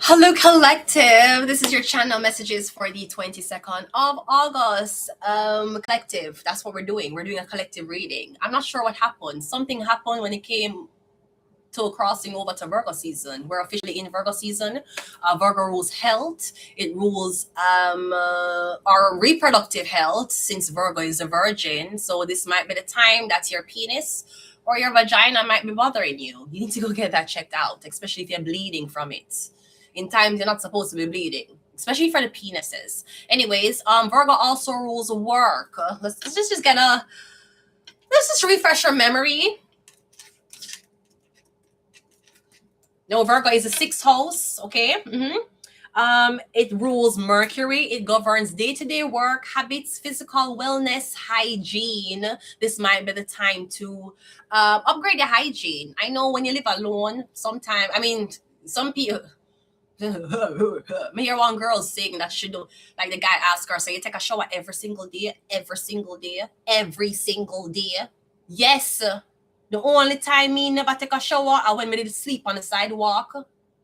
Hello, collective. This is your channel messages for the 22nd of August. Collective. That's what we're doing. We're doing a collective reading. I'm not sure what happened. Something happened when it came to crossing over to Virgo season. We're officially in Virgo season. Virgo rules health. It rules our reproductive health, since Virgo is a virgin. So this might be the time that your penis or your vagina might be bothering you. You need to go get that checked out, especially if you're bleeding from it. In times you're not supposed to be bleeding, especially for the penises. Anyways, Virgo also rules work. Let's just refresh our memory. No, Virgo is the sixth house, okay? It rules Mercury. It governs day-to-day work, habits, physical wellness, hygiene. This might be the time to upgrade your hygiene. I know when you live alone, sometimes, some people... Me hear one girl saying that she do, like the guy asked her, so you take a shower every single day? Yes. The only time me never take a shower are when me did sleep on the sidewalk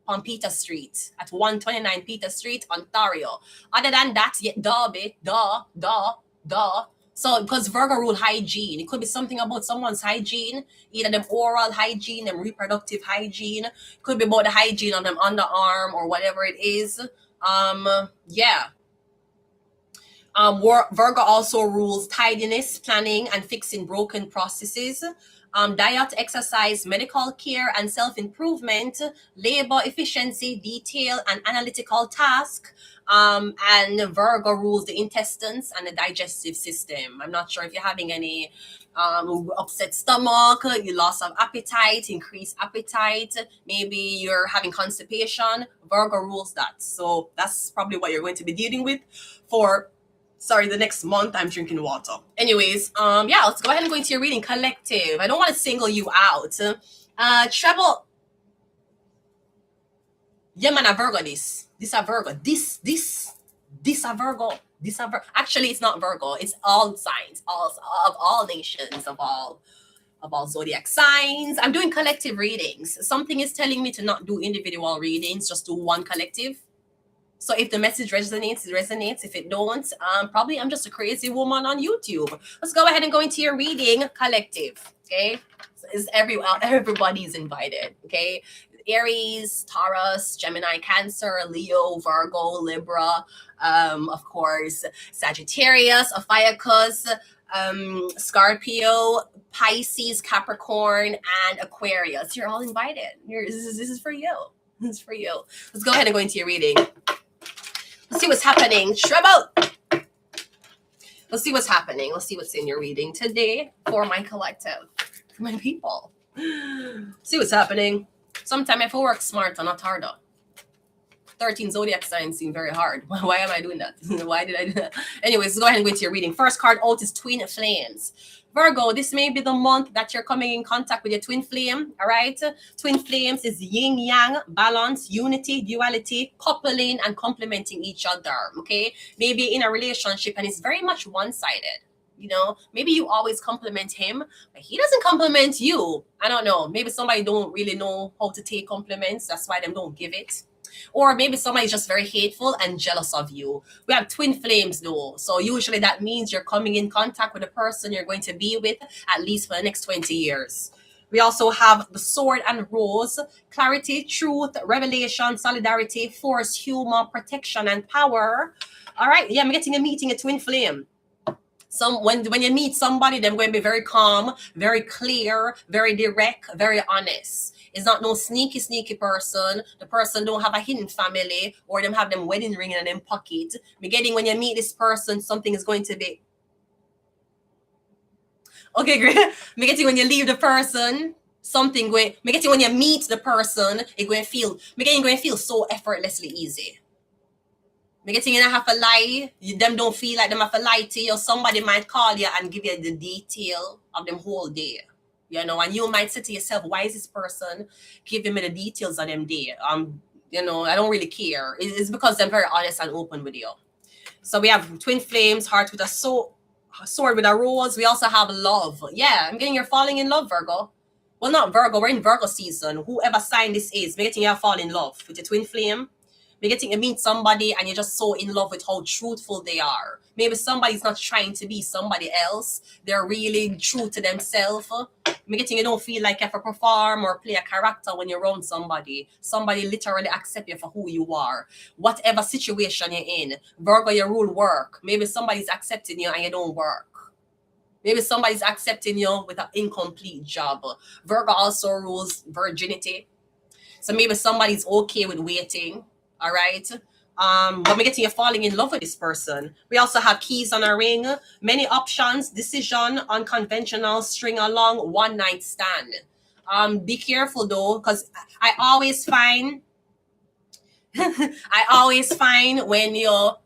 on Peter Street at 129 Peter Street, Ontario. Other than that, yeah, duh. So, because Virgo rule hygiene, it could be something about someone's hygiene, either them oral hygiene, them reproductive hygiene, could be about the hygiene on them underarm or whatever it is. Virgo also rules tidiness, planning, and fixing broken processes. Diet, exercise, medical care, and self-improvement, labor efficiency, detail, and analytical task. And Virgo rules the intestines and the digestive system. I'm not sure if you're having any upset stomach, you loss of appetite, increased appetite, maybe you're having constipation. Virgo rules that. So that's probably what you're going to be dealing with for the next month. I'm drinking water. Anyways, let's go ahead and go into your reading, collective. I don't want to single you out. Treble. Yeah, man, a Virgo this. This a Virgo. This a Virgo. Actually, it's not Virgo. It's all signs, all nations, of all zodiac signs. I'm doing collective readings. Something is telling me to not do individual readings, just do one collective. So if the message resonates, it resonates. If it don't, probably I'm just a crazy woman on YouTube. Let's go ahead and go into your reading, collective. Okay, so everybody's invited. Okay, Aries, Taurus, Gemini, Cancer, Leo, Virgo, Libra, of course, Sagittarius, Ophiuchus, Scorpio, Pisces, Capricorn, and Aquarius. You're all invited. This is for you. This is for you. Let's go ahead and go into your reading. Let's see what's happening. Treble. Let's see what's happening. Let's see what's in your reading today for my collective, for my people. See what's happening. Sometimes I have to work smart and not harder. 13 zodiac signs seem very hard. Why am I doing that? Why did I do that? Anyways, let's go ahead and go into your reading. First card out is Twin Flames. Virgo, this may be the month that you're coming in contact with your twin flame, all right? Twin flames is yin-yang, balance, unity, duality, coupling, and complementing each other, okay? Maybe in a relationship and it's very much one-sided, you know? Maybe you always compliment him, but he doesn't compliment you. I don't know. Maybe somebody don't really know how to take compliments. That's why they don't give it. Or maybe somebody's just very hateful and jealous of you. We have twin flames though. So usually that means you're coming in contact with a person you're going to be with at least for the next 20 years. We also have the sword and rose, clarity, truth, revelation, solidarity, force, humor, protection, and power. All right. Yeah, I'm getting a meeting a twin flame. When you meet somebody, they're going to be very calm, very clear, very direct, very honest. It's not no sneaky person. The person don't have a hidden family or them have them wedding ring in them pocket. Me getting when you meet this person, something is going to be okay, great. Me getting when you leave the person, something going. Me getting when you meet the person, it going to feel so effortlessly easy. Me getting you don't have to lie. Them don't feel like them have to lie to you. Somebody might call you and give you the detail of them whole day. You know, and you might say to yourself, why is this person giving me the details of them day? You know, I don't really care. It's because they're very honest and open with you. So we have twin flames, heart with a sword with a rose. We also have love. Yeah, I'm getting you're falling in love, Virgo. Well, not Virgo. We're in Virgo season. Whoever sign this is, we're getting you fall in love with your twin flame. Maybe getting to meet somebody and you're just so in love with how truthful they are. Maybe somebody's not trying to be somebody else. They're really true to themselves. Maybe getting you don't feel like you have to perform or play a character when you're around somebody. Somebody literally accept you for who you are. Whatever situation you're in. Virgo, your rule work. Maybe somebody's accepting you and you don't work. Maybe somebody's accepting you with an incomplete job. Virgo also rules virginity. So maybe somebody's okay with waiting. All right. But we're getting you falling in love with this person. We also have keys on a ring, many options, decision, unconventional, string along, one night stand. Be careful though, because I always find when you're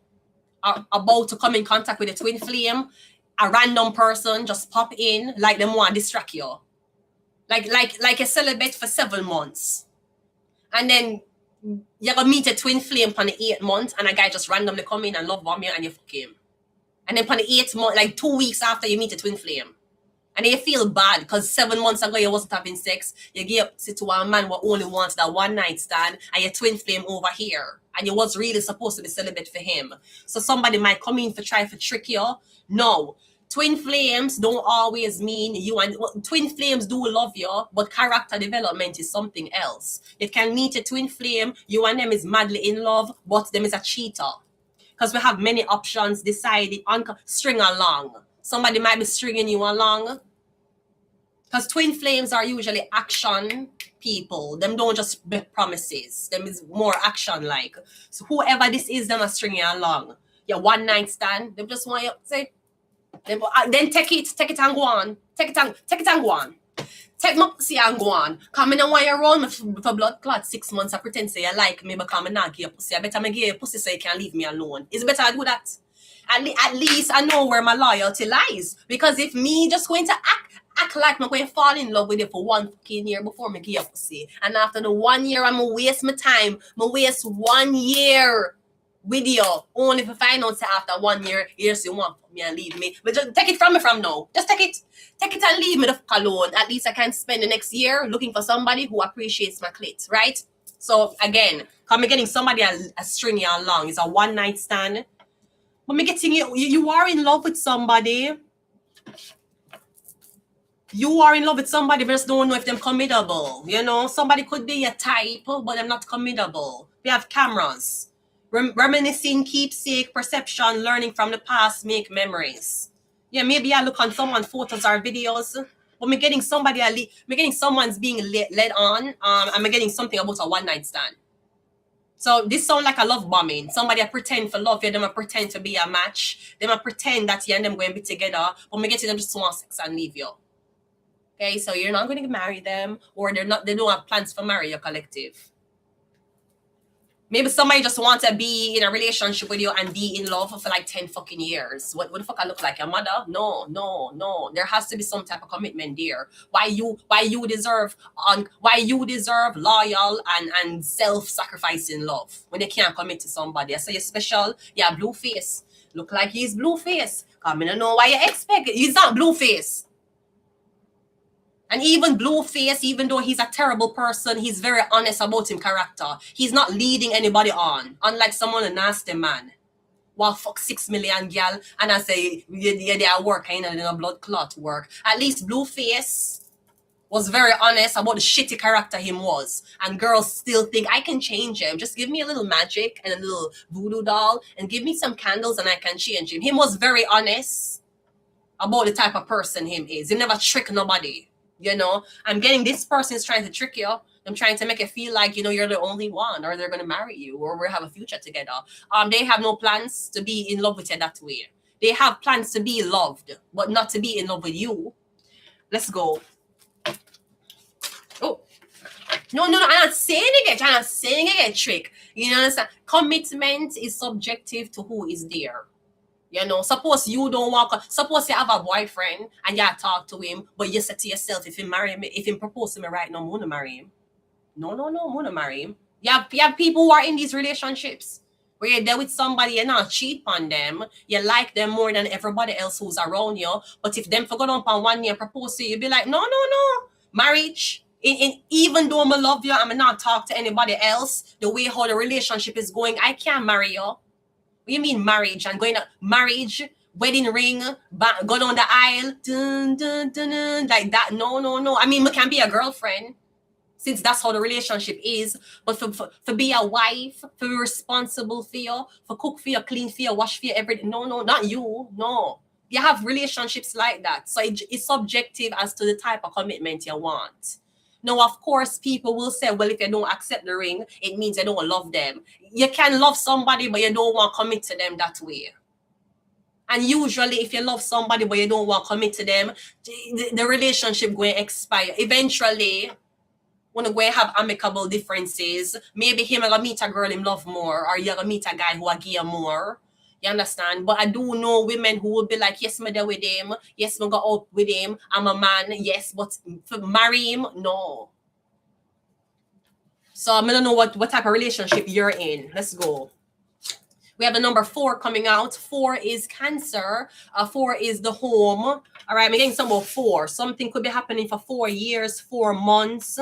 about to come in contact with a twin flame, a random person just pop in like them want to distract you. Like a celibate for 7 months. And then you're gonna meet a twin flame on the 8th month, and a guy just randomly come in and love bomb you and you fuck him. And then on the 8th month, like 2 weeks after you meet a twin flame. And then you feel bad because 7 months ago you wasn't having sex. You gave up to a man who only wants that one night stand, and your twin flame over here. And you was really supposed to be celibate for him. So somebody might come in for try to trick you. No. Twin flames don't always mean you, and twin flames do love you, but character development is something else. You can meet a twin flame, you and them is madly in love, but them is a cheater. Because we have many options decided on string along. Somebody might be stringing you along. Because twin flames are usually action people. Them don't just make promises. Them is more action like. So whoever this is, them are stringing you along. Your one night stand, they just want you to say, then take it and go on. Take it and go on. Take my pussy and go on. Come in and want you around me for blood clot 6 months. I pretend say you like me because I not give you pussy. I better me give you pussy so you can leave me alone. It's better I do that. At least I know where my loyalty lies. Because if me just going to act like I'm going to fall in love with you for 1 fucking year before me give you pussy. And after the 1 year, I'm going to waste my time. I'm going to waste 1 year with you. Only if I find out after 1 year, yes, you want me and leave me. But just take it from me from now. Just take it. Take it and leave me the fuck alone. At least I can spend the next year looking for somebody who appreciates my clit, right? So again, come getting somebody a string you along. It's a one night stand. But me getting you are in love with somebody. You are in love with somebody, but just don't know if they're committable. You know, somebody could be a type, but they're not committable. We have cameras. Reminiscing, keepsake, perception, learning from the past, make memories. Yeah, maybe I look on someone's photos or videos, but me getting somebody, me getting someone's being led on, and I'm getting something about a one night stand. So this sounds like a love bombing. Somebody I pretend for love you, them I pretend to be a match. Them I pretend that you and them going to be together, but me getting them just want sex and leave you. Okay, so you're not going to marry them, or they don't have plans for marry your collective. Maybe somebody just wants to be in a relationship with you and be in love for like 10 fucking years. What the fuck I look like? Your mother? No. There has to be some type of commitment there. Why you deserve loyal and self-sacrificing love when you can't commit to somebody. I say you're special. Yeah, blue face. Look like he's blue face. Come in and know why you expect it. He's not blue face. And even Blueface, even though he's a terrible person, he's very honest about his character. He's not leading anybody on, unlike someone a nasty man. Well, fuck 6 million gal, and I say, yeah, they are working in a blood clot work. At least Blueface was very honest about the shitty character he was. And girls still think, I can change him. Just give me a little magic and a little voodoo doll, and give me some candles and I can change him. He was very honest about the type of person him is. He never tricked nobody. You know, I'm getting this person is trying to trick you. I'm trying to make it feel like, you know, you're the only one, or they're going to marry you, or we have a future together. They have no plans to be in love with you that way. They have plans to be loved, but not to be in love with you. Let's go. Oh, no, I'm not saying it. I'm not saying it, trick. You know, understand? Commitment is subjective to who is there. You know, suppose you don't walk. Suppose you have a boyfriend and you talk to him, but you say to yourself, if he marry me, if he propose to me right now, I'm gonna marry him. No, I'm gonna marry him. You have people who are in these relationships where you're there with somebody, you're not cheat on them. You like them more than everybody else who's around you. But if them forgot on 1 year propose to you, you'd be like, no. Marriage Even though I love you, I'm not talk to anybody else. The way how the relationship is going, I can't marry you. What do you mean marriage? And going to marriage, wedding ring, go down the aisle, dun, dun, dun, dun, like that. No, no, no. I mean, we can be a girlfriend since that's how the relationship is. But for be a wife, for be responsible for you, for cook for you, clean for you, wash for you, everything. No, no, not you. No. You have relationships like that. So it's subjective as to the type of commitment you want. Now, of course, people will say, well, if you don't accept the ring, it means you don't love them. You can love somebody, but you don't want to commit to them that way. And usually, if you love somebody, but you don't want to commit to them, the relationship going to expire. Eventually, when we have amicable differences, maybe him gonna meet a girl him love more, or you're gonna meet a guy who I give more. You understand? But I do know women who will be like, yes, I'm there with him. Yes, I'm go out with him. I'm a man. Yes, but for marry him, no. So I don't know what type of relationship you're in. Let's go. We have the number 4 coming out. 4 is Cancer. 4 is the home. All right, I'm getting some more 4. Something could be happening for 4 years, 4 months.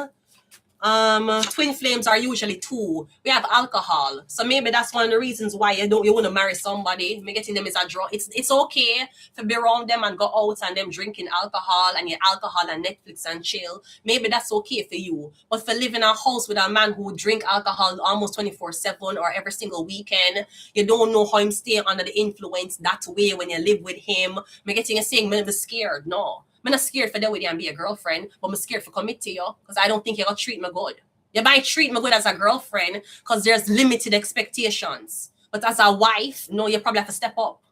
Twin flames are usually 2. We have alcohol, so maybe that's one of the reasons why you want to marry somebody. Me getting them is a draw. It's okay to be around them and go out and them drinking alcohol and your alcohol and Netflix and chill. Maybe that's okay for you. But for living in a house with a man who drink alcohol almost 24/7 or every single weekend, you don't know how him stay under the influence that way when you live with him. Me getting you saying me be scared. No. I'm not scared for that with you and be a girlfriend, but I'm scared for commit to you because I don't think you're going to treat me good. You might treat me good as a girlfriend because there's limited expectations. But as a wife, no, you probably have to step up.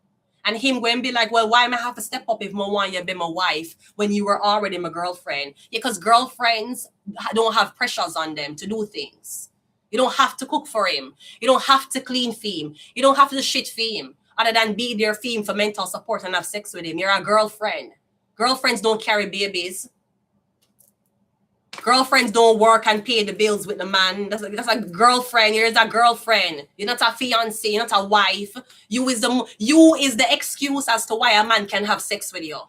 And him going to be like, well, why am I have to step up if I want you to be my wife when you were already my girlfriend? Yeah, because girlfriends don't have pressures on them to do things. You don't have to cook for him. You don't have to clean for him. You don't have to do shit for him other than be there for him for mental support and have sex with him. You're a girlfriend. Girlfriends don't carry babies. Girlfriends don't work and pay the bills with the man. That's a girlfriend. You're a girlfriend. You're not a fiance. You're not a wife. You is the excuse as to why a man can have sex with you.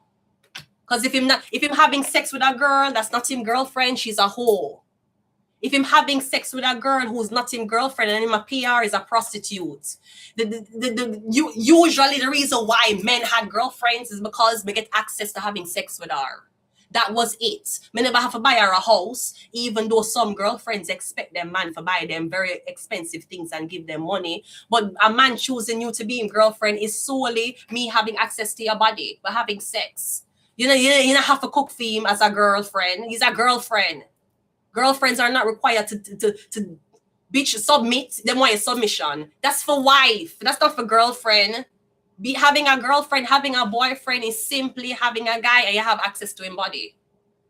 Because if him having sex with a girl that's not him girlfriend, she's a hoe. If him having sex with a girl who's not him girlfriend and him a PR is a prostitute. Usually the reason why men had girlfriends is because we get access to having sex with her. That was it. Me never have to buy her a house, even though some girlfriends expect their man to buy them very expensive things and give them money. But a man choosing you to be his girlfriend is solely me having access to your body, but having sex. You don't have to cook for him as a girlfriend. He's a girlfriend. Girlfriends are not required to bitch submit. Them want a submission. That's for wife. That's not for girlfriend. Having a girlfriend, having a boyfriend is simply having a guy and you have access to his body.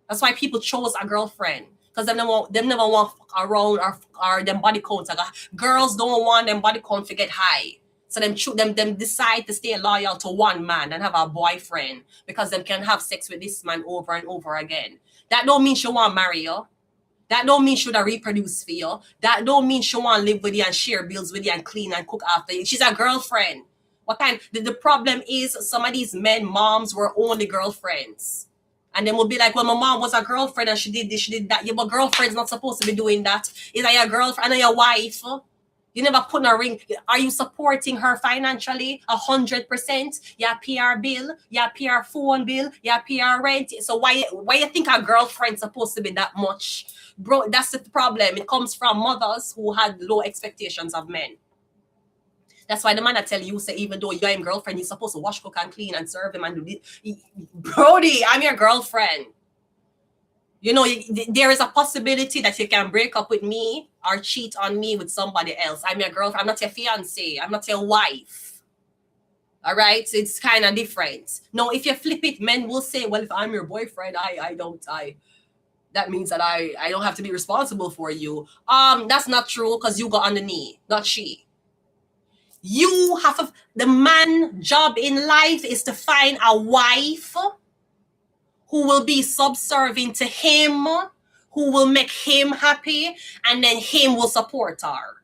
That's why people chose a girlfriend. Because them never want around or them body counts. Girls don't want them body count to get high. So them decide to stay loyal to one man and have a boyfriend because them can have sex with this man over and over again. That don't mean she want to marry you. That don't mean she would reproduce for you. That don't mean she want to live with you and share bills with you and clean and cook after you. She's a girlfriend. What kind? The problem is some of these men, moms were only girlfriends. And then we'll be like, well, my mom was a girlfriend and she did this, she did that. Yeah, but girlfriend's not supposed to be doing that. Is that your girlfriend and your wife? You never put a ring. Are you supporting her financially? 100%? Yeah, PR bill, yeah, PR phone bill, yeah, PR rent. So why you think a girlfriend's supposed to be that much? Bro, that's the problem. It comes from mothers who had low expectations of men. That's why the man I tell you, say, even though you're his girlfriend, you're supposed to wash, cook, and clean and serve him and do this. Brody, I'm your girlfriend. You know, there is a possibility that you can break up with me or cheat on me with somebody else. I'm your girlfriend. I'm not your fiance. I'm not your wife. All right? So it's kind of different. No, if you flip it, men will say, well, if I'm your boyfriend, that means that I don't have to be responsible for you. That's not true because you got on the knee, not she. You have the man job in life is to find a wife who will be subservient to him, who will make him happy, and then him will support her.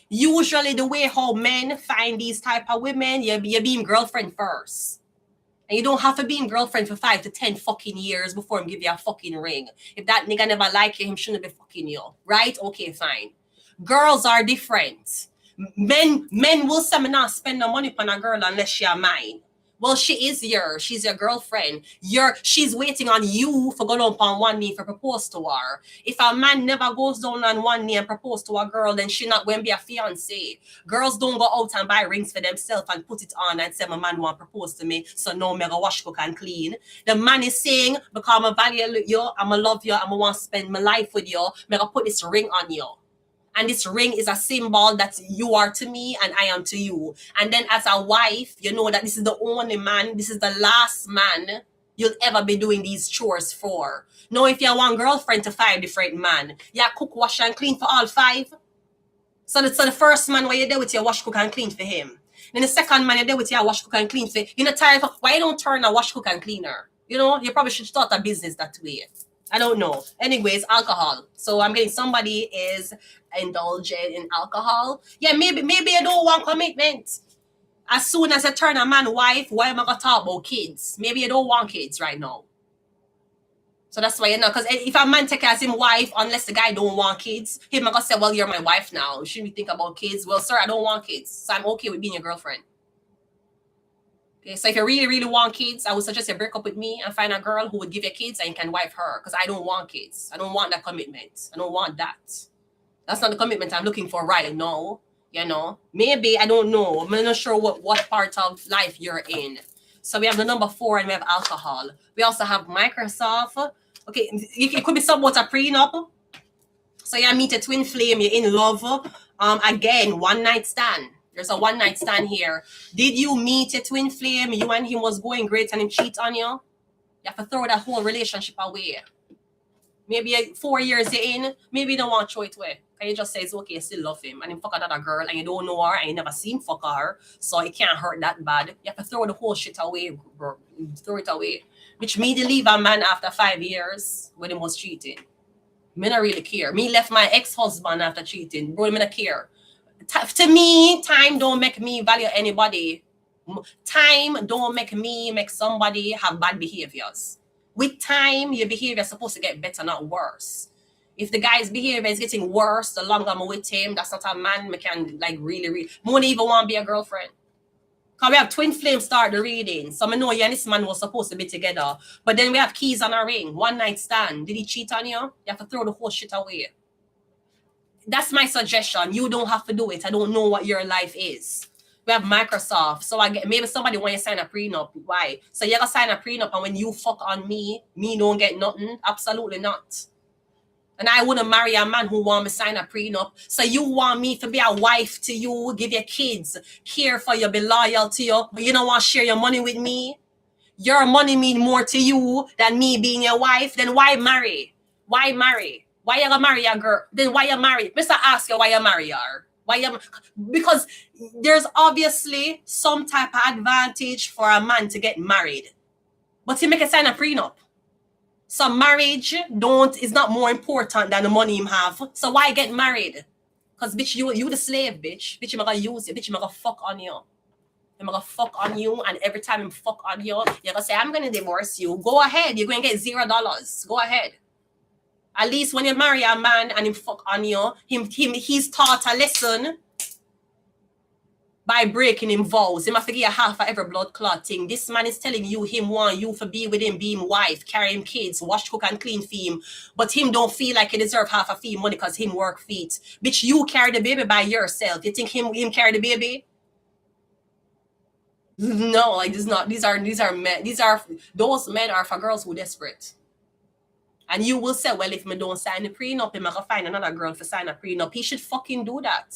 Usually the way how men find these type of women, you be girlfriend first. And you don't have to be in girlfriend for 5 to 10 fucking years before him give you a fucking ring. If that nigga never like you, him shouldn't be fucking you. Right? Okay, fine. Girls are different. Men will say me not spend no money on a girl unless she are mine. Well, she is yours. She's your girlfriend. She's waiting on you for going up on one knee for propose to her. If a man never goes down on one knee and propose to a girl, then she not going to be a fiance. Girls don't go out and buy rings for themselves and put it on and say my man want to propose to me, so no me go wash, cook and clean. The man is saying, because I value you, I'm going to love you, I'm going to want to spend my life with you, me go put this ring on you. And this ring is a symbol that you are to me and I am to you. And then as a wife, you know that this is the only man, this is the last man you'll ever be doing these chores for. Now, if you want girlfriend to 5 different men, you cook, wash, and clean for all 5. So the first man, what you do with you, wash, cook, and clean for him. Then the second man, you do with you, wash, cook, and clean for him. You're not tired of, why you don't turn a wash, cook, and cleaner? You know, you probably should start a business that way. I don't know. Anyways, alcohol. So I'm getting somebody is indulgent in alcohol. Yeah, maybe I don't want commitment. As soon as I turn a man wife, why am I gonna talk about kids? Maybe you don't want kids right now. So that's why, you know, because if a man take as him wife, unless the guy don't want kids, him gonna say, well, you're my wife now. You shouldn't be thinking about kids. Well, sir, I don't want kids. So I'm okay with being your girlfriend. Okay, so if you really, really want kids, I would suggest you break up with me and find a girl who would give you kids and you can wife her. Because I don't want kids. I don't want that commitment. I don't want that. That's not the commitment I'm looking for right now. You know, maybe, I don't know. I'm not sure what part of life you're in. So we have the number 4 and we have alcohol. We also have Microsoft. Okay, it could be somewhat a prenup. So you meet a twin flame, you're in love. Again, one night stand. There's a one night stand here. Did you meet a twin flame? You and him was going great and him cheat on you? You have to throw that whole relationship away. Maybe 4 years you're in, maybe you don't want to throw it away. And you just say it's okay, you still love him. And him fuck another girl and you don't know her and you never seen fuck her. So it can't hurt that bad. You have to throw the whole shit away, bro. Throw it away. Which me to leave a man after 5 years when he was cheating. Me not really care. Me left my ex-husband after cheating. Bro, me not care. To me, time don't make me value anybody. Time don't make somebody have bad behaviors. With time, your behavior is supposed to get better, not worse. If the guy's behavior is getting worse, the longer I'm with him, that's not a man me can like really more than even want to be a girlfriend. Because we have twin flames start the reading. So I know you and this man was supposed to be together. But then we have keys on our ring. One night stand. Did he cheat on you? You have to throw the whole shit away. That's my suggestion. You don't have to do it. I don't know what your life is. We have Microsoft. So maybe somebody want you to sign a prenup. Why? So you gotta sign a prenup and when you fuck on me don't get nothing? Absolutely not. And I wouldn't marry a man who want me to sign a prenup. So you want me to be a wife to you, give you kids, care for you, be loyal to you, but you don't want to share your money with me? Your money mean more to you than me being your wife? Then why marry? Why marry? Why you gonna marry a girl? Then why you marry? Mr. Ask you why you marry her. Because there's obviously some type of advantage for a man to get married. But he make a sign a prenup. So marriage is not more important than the money him have. So why get married? Because bitch, you the slave, bitch. Bitch, I'm gonna use you. Bitch, I'm gonna fuck on you. I'm gonna fuck on you, and every time I'm fuck on you, you're gonna say, I'm gonna divorce you. Go ahead, you're gonna get $0. Go ahead. At least when you marry a man and him fuck on you, he's taught a lesson by breaking him vows. He must forget half of every blood clot thing. This man is telling you him want you for be with him, be him wife, carry him kids, wash, cook, and clean for him. But him don't feel like he deserve half a fee money because him work feet. Bitch, you carry the baby by yourself. You think him carry the baby? No, like this not. These are men. Those men are for girls who desperate. And you will say, well, if me don't sign a prenup, I'm gonna find another girl for sign a prenup. He should fucking do that.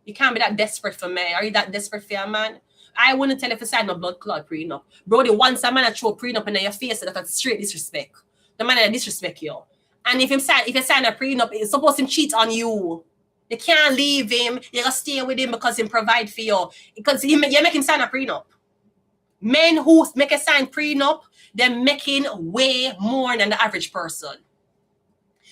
You can't be that desperate for me. Are you that desperate for a man? I wouldn't tell you if sign a blood clot prenup. Brody, once a man throw a prenup in your face, that's straight disrespect. The man that disrespect you. And if you sign a prenup, it's supposed to cheat on you. You can't leave him. You gotta stay with him because he provide for you. Because you make him sign a prenup. Men who make a sign prenup, they're making way more than the average person.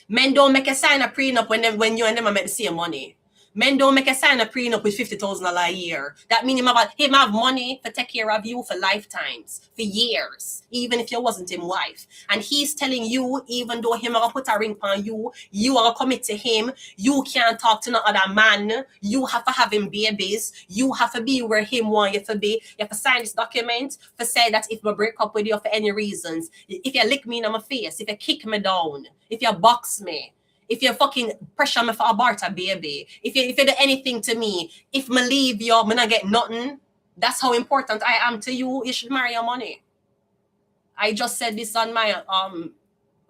Men don't make a sign a prenup when you and them are make the same money. Men don't make a sign of prenup with $50,000 a year. That means him have money to take care of you for lifetimes, for years, even if you wasn't him wife. And he's telling you, even though him gonna put a ring on you, you are commit to him. You can't talk to no other man. You have to have him babies. You have to be where him want you to be. You have to sign this document to say that if I break up with you for any reasons, if you lick me in my face, if you kick me down, if you box me, if you fucking pressure me for abort a baby, if you do anything to me, if me leave you, me not get nothing. That's how important I am to you. You should marry your money. I just said this on my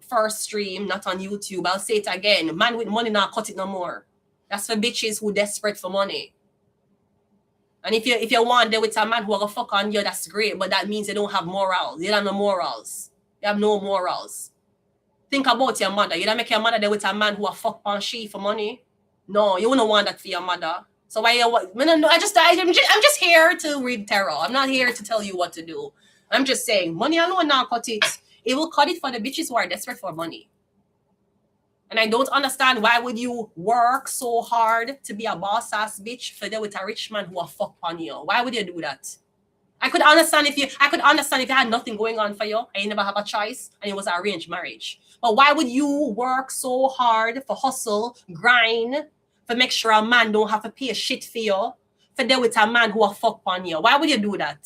first stream, not on YouTube. I'll say it again. Man with money not cut it no more. That's for bitches who desperate for money. And if you want there with a man who will fuck on you, that's great. But that means you don't have morals. You don't have no morals. You have no morals. Think about your mother. You don't make your mother there with a man who will fuck on she for money. No, you wouldn't want that for your mother. So why you what? I'm just here to read tarot. I'm not here to tell you what to do. I'm just saying, money alone now cut it. It will cut it for the bitches who are desperate for money. And I don't understand why would you work so hard to be a boss ass bitch for there with a rich man who will fuck on you. Why would you do that? I could understand if you had nothing going on for you and you never have a choice and it was an arranged marriage. But why would you work so hard for hustle, grind, for make sure a man don't have to pay shit for you, for there with a man who will fuck on you? Why would you do that?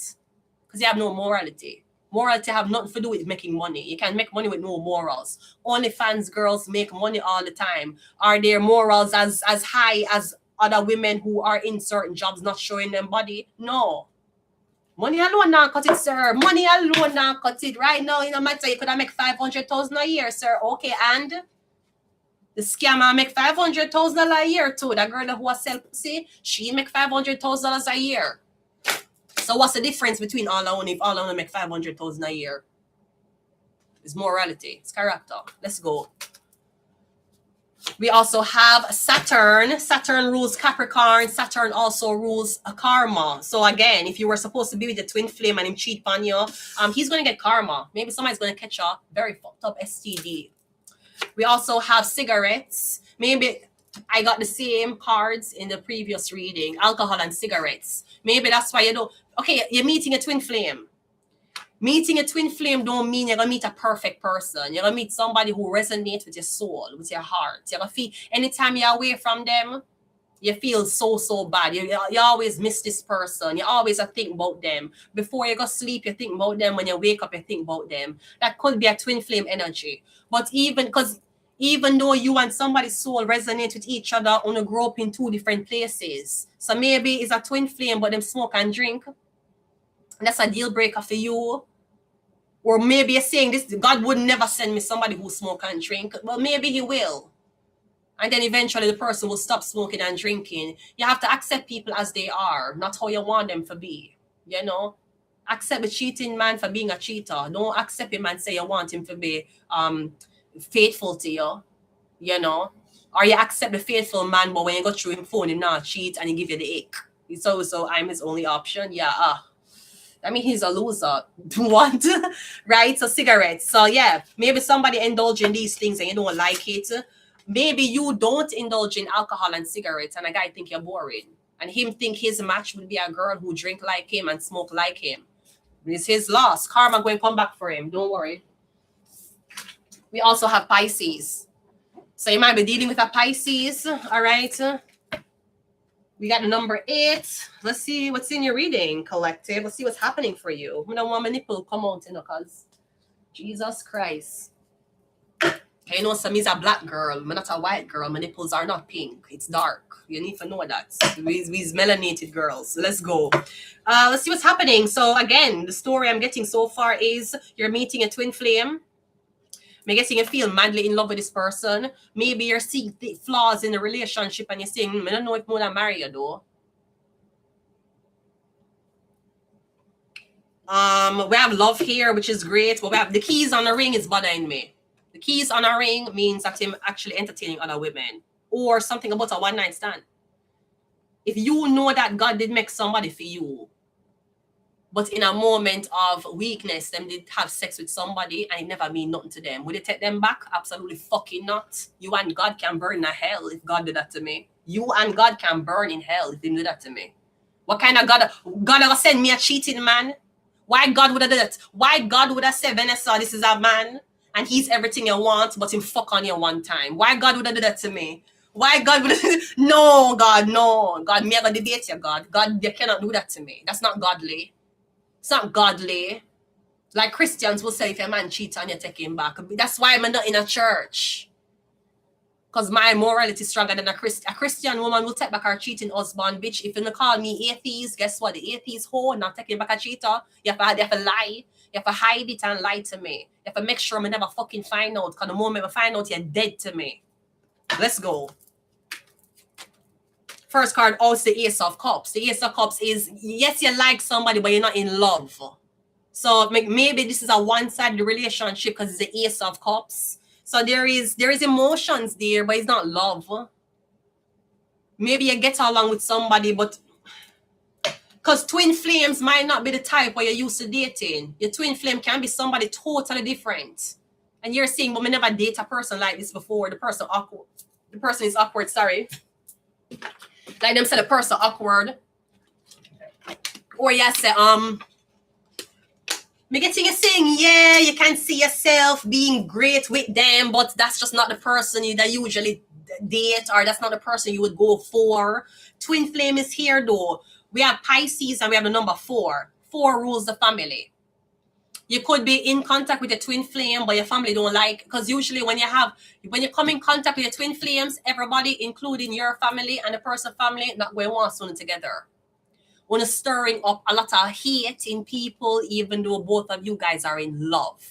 Because you have no morality. Morality have nothing to do with making money. You can make money with no morals. OnlyFans girls make money all the time. Are their morals as high as other women who are in certain jobs not showing them body? No. Money alone not cut it, sir. Money alone not cut it. Right now, no matter you could have make 500,000 a year, sir. Okay, and the scammer make 500,000 a year too. That girl who was sell pussy, she make $500,000 a year. So what's the difference between all alone if all alone make 500,000 a year? It's morality. It's character. Let's go. We also have Saturn. Saturn rules Capricorn. Saturn also rules a karma. So again, if you were supposed to be with the twin flame and him cheat on you, he's going to get karma. Maybe somebody's going to catch a very fucked up STD. We also have cigarettes. Maybe I got the same cards in the previous reading. Alcohol and cigarettes. Maybe that's why you don't. Okay, you're meeting a twin flame. Meeting a twin flame don't mean you're going to meet a perfect person. You're going to meet somebody who resonates with your soul, with your heart. You're going to feel, anytime you're away from them, you feel so bad. You always miss this person. You always think about them. Before you go sleep, you think about them. When you wake up, you think about them. That could be a twin flame energy. But even though you and somebody's soul resonate with each other, on a grow up in two different places. So maybe it's a twin flame, but them smoke and drink. That's a deal breaker for you. Or maybe you're saying this, God would never send me somebody who smoke and drink. Well, maybe he will. And then eventually the person will stop smoking and drinking. You have to accept people as they are, not how you want them to be. You know? Accept the cheating man for being a cheater. Don't accept him and say you want him to be faithful to you. You know? Or you accept the faithful man, but when you go through him phone, him not cheat and he give you the ick. So I'm his only option. Yeah, I mean, he's a loser. What? Right? So cigarettes. So yeah, maybe somebody indulge in these things and you don't like it. Maybe you don't indulge in alcohol and cigarettes and a guy think you're boring. And him think his match would be a girl who drink like him and smoke like him. It's his loss. Karma going to come back for him. Don't worry. We also have Pisces. So you might be dealing with a Pisces. All right. We got the number 8. Let's see what's in your reading, collective. Let's see what's happening for you. I don't want my nipple come out, because Jesus Christ. Okay, you know, some is a black girl. I'm not a white girl. My nipples are not pink. It's dark. You need to know that. We's melanated girls. Let's go. Let's see what's happening. So again, the story I'm getting so far is you're meeting a twin flame. I'm guessing you feel madly in love with this person. Maybe you're seeing flaws in the relationship and you're saying, I don't know if I'm going to marry you though. We have love here, which is great. But we have the keys on the ring is bothering me. The keys on a ring means that him actually entertaining other women. Or something about a one-night stand. If you know that God did make somebody for you, but in a moment of weakness, them did have sex with somebody and it never mean nothing to them. Would it take them back? Absolutely fucking not. You and God can burn in hell if God did that to me. You and God can burn in hell if you do that to me. What kind of God? God ever send me a cheating man? Why God would have done that? Why God would have said, Vanessa, this is a man and he's everything you want, but him fuck on you one time? Why God would have done that to me? Why God would have no, God, no. God, me I gonna debate you, God. God, you cannot do that to me. That's not godly. It's not godly. Like Christians will say, if a man cheats on you, take him back. That's why I'm not in a church. Because my morality is stronger than a Christian. A Christian woman will take back her cheating husband, bitch. If you don't call me atheist, guess what? The atheist whore not taking back a cheater. You have to lie. You have to hide it and lie to me. You have to make sure I never fucking find out. Because the moment I find out, you're dead to me. Let's go. First card, also the Ace of Cups. The Ace of Cups is, yes, you like somebody, but you're not in love. So maybe this is a one-sided relationship because it's the Ace of Cups. So there is emotions there, but it's not love. Maybe you get along with somebody, but because twin flames might not be the type where you're used to dating. Your twin flame can be somebody totally different. And you're saying, but me never date a person like this before. The person awkward. The person is awkward, sorry. Like them say the person awkward. Or you say, me getting you saying, yeah, you can see yourself being great with them, but that's just not the person that you usually date, or that's not the person you would go for. Twin flame is here though. We have Pisces and we have the number 4. 4 rules the family. You could be in contact with a twin flame, but your family don't like, because usually when you come in contact with your twin flames, everybody, including your family and the person's family, not going to want something together. When it's stirring up a lot of hate in people, even though both of you guys are in love.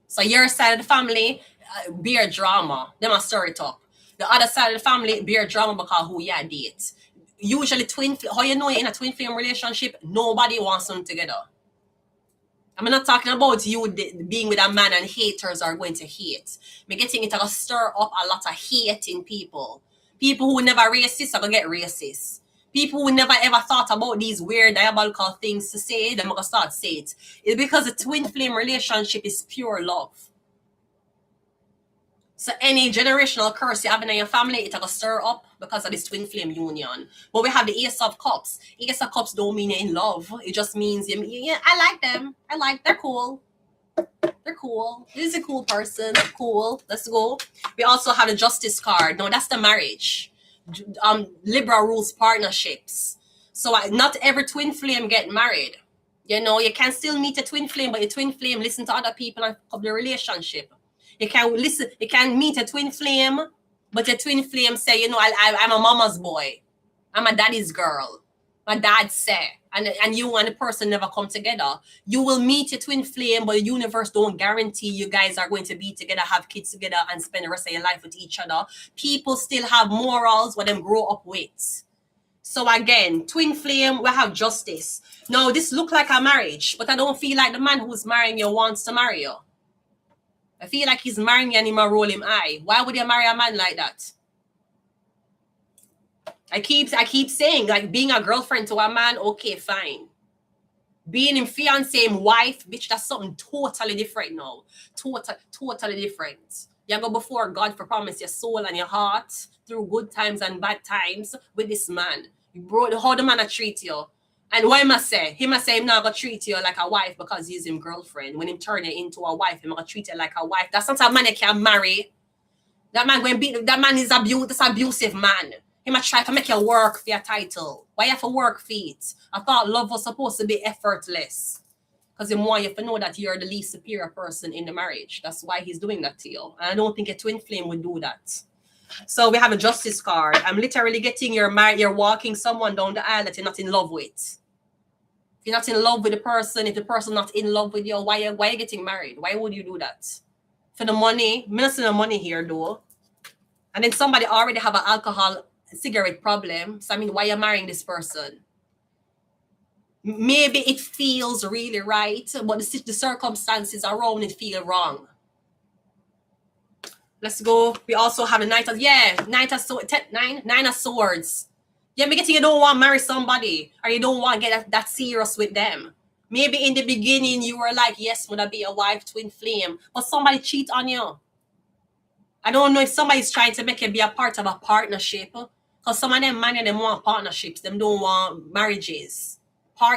So your side of the family, beer drama, they must stir it up. The other side of the family, beer drama because who you date. Usually how you know you're in a twin flame relationship, nobody wants them together. I'm not talking about you being with a man and haters are going to hate. I'm getting it to stir up a lot of hate in people. People who never racist are going to get racist. People who never ever thought about these weird diabolical things to say, they're going to start say it. It's because a twin flame relationship is pure love. So any generational curse you have in your family, it's going to stir up because of this twin flame union. But we have the Ace of Cups. Ace of Cups don't mean you're in love. It just means, yeah, I like them. They're cool. They're cool. This is a cool person. Cool. Let's go. We also have the Justice card. No, that's the marriage. Libra rules partnerships. So not every twin flame get married. You know, you can still meet a twin flame, but your twin flame listen to other people and couple the relationship. You can meet a twin flame, but your twin flame say, you know, I'm a mama's boy. I'm a daddy's girl. My dad said, and you and the person never come together. You will meet your twin flame, but the universe don't guarantee you guys are going to be together, have kids together, and spend the rest of your life with each other. People still have morals what them grow up with. So again, twin flame, we have justice. Now, this look like a marriage, but I don't feel like the man who's marrying you wants to marry you. I feel like he's marrying you and he might roll him eye. Why would you marry a man like that? I keep saying, like, being a girlfriend to a man, okay, fine. Being in fiancé and wife, bitch, that's something totally different now. Totally different. You go before God for promise your soul and your heart through good times and bad times with this man. How the man treat you. And what him say? Him say him not gonna treat you like a wife because he's his girlfriend. When him turn you into a wife, him gonna treat you like a wife. That's not a man you can marry. That man going beat. That man is that's abusive man. He might try to make you work for your title. Why you have to work for it? I thought love was supposed to be effortless. Because he want you to know that you're the least superior person in the marriage. That's why he's doing that to you. And I don't think a twin flame would do that. So we have a justice card. I'm literally getting you're walking someone down the aisle that you're not in love with. If you're not in love with the person, if the person not in love with you, why are you getting married? Why would you do that? For the money? I'm not seeing the money here though. And then somebody already have an alcohol cigarette problem. So I mean, why are you marrying this person? Maybe it feels really right, but the circumstances around it feel wrong. Let's go. We also have the Nine of Swords. Yeah, me getting you don't want to marry somebody or you don't want to get that serious with them. Maybe in the beginning you were like, yes, would I be a wife, twin flame, but somebody cheat on you. I don't know if somebody's trying to make you be a part of a partnership Because some of them man, them want partnerships. Them don't want marriages.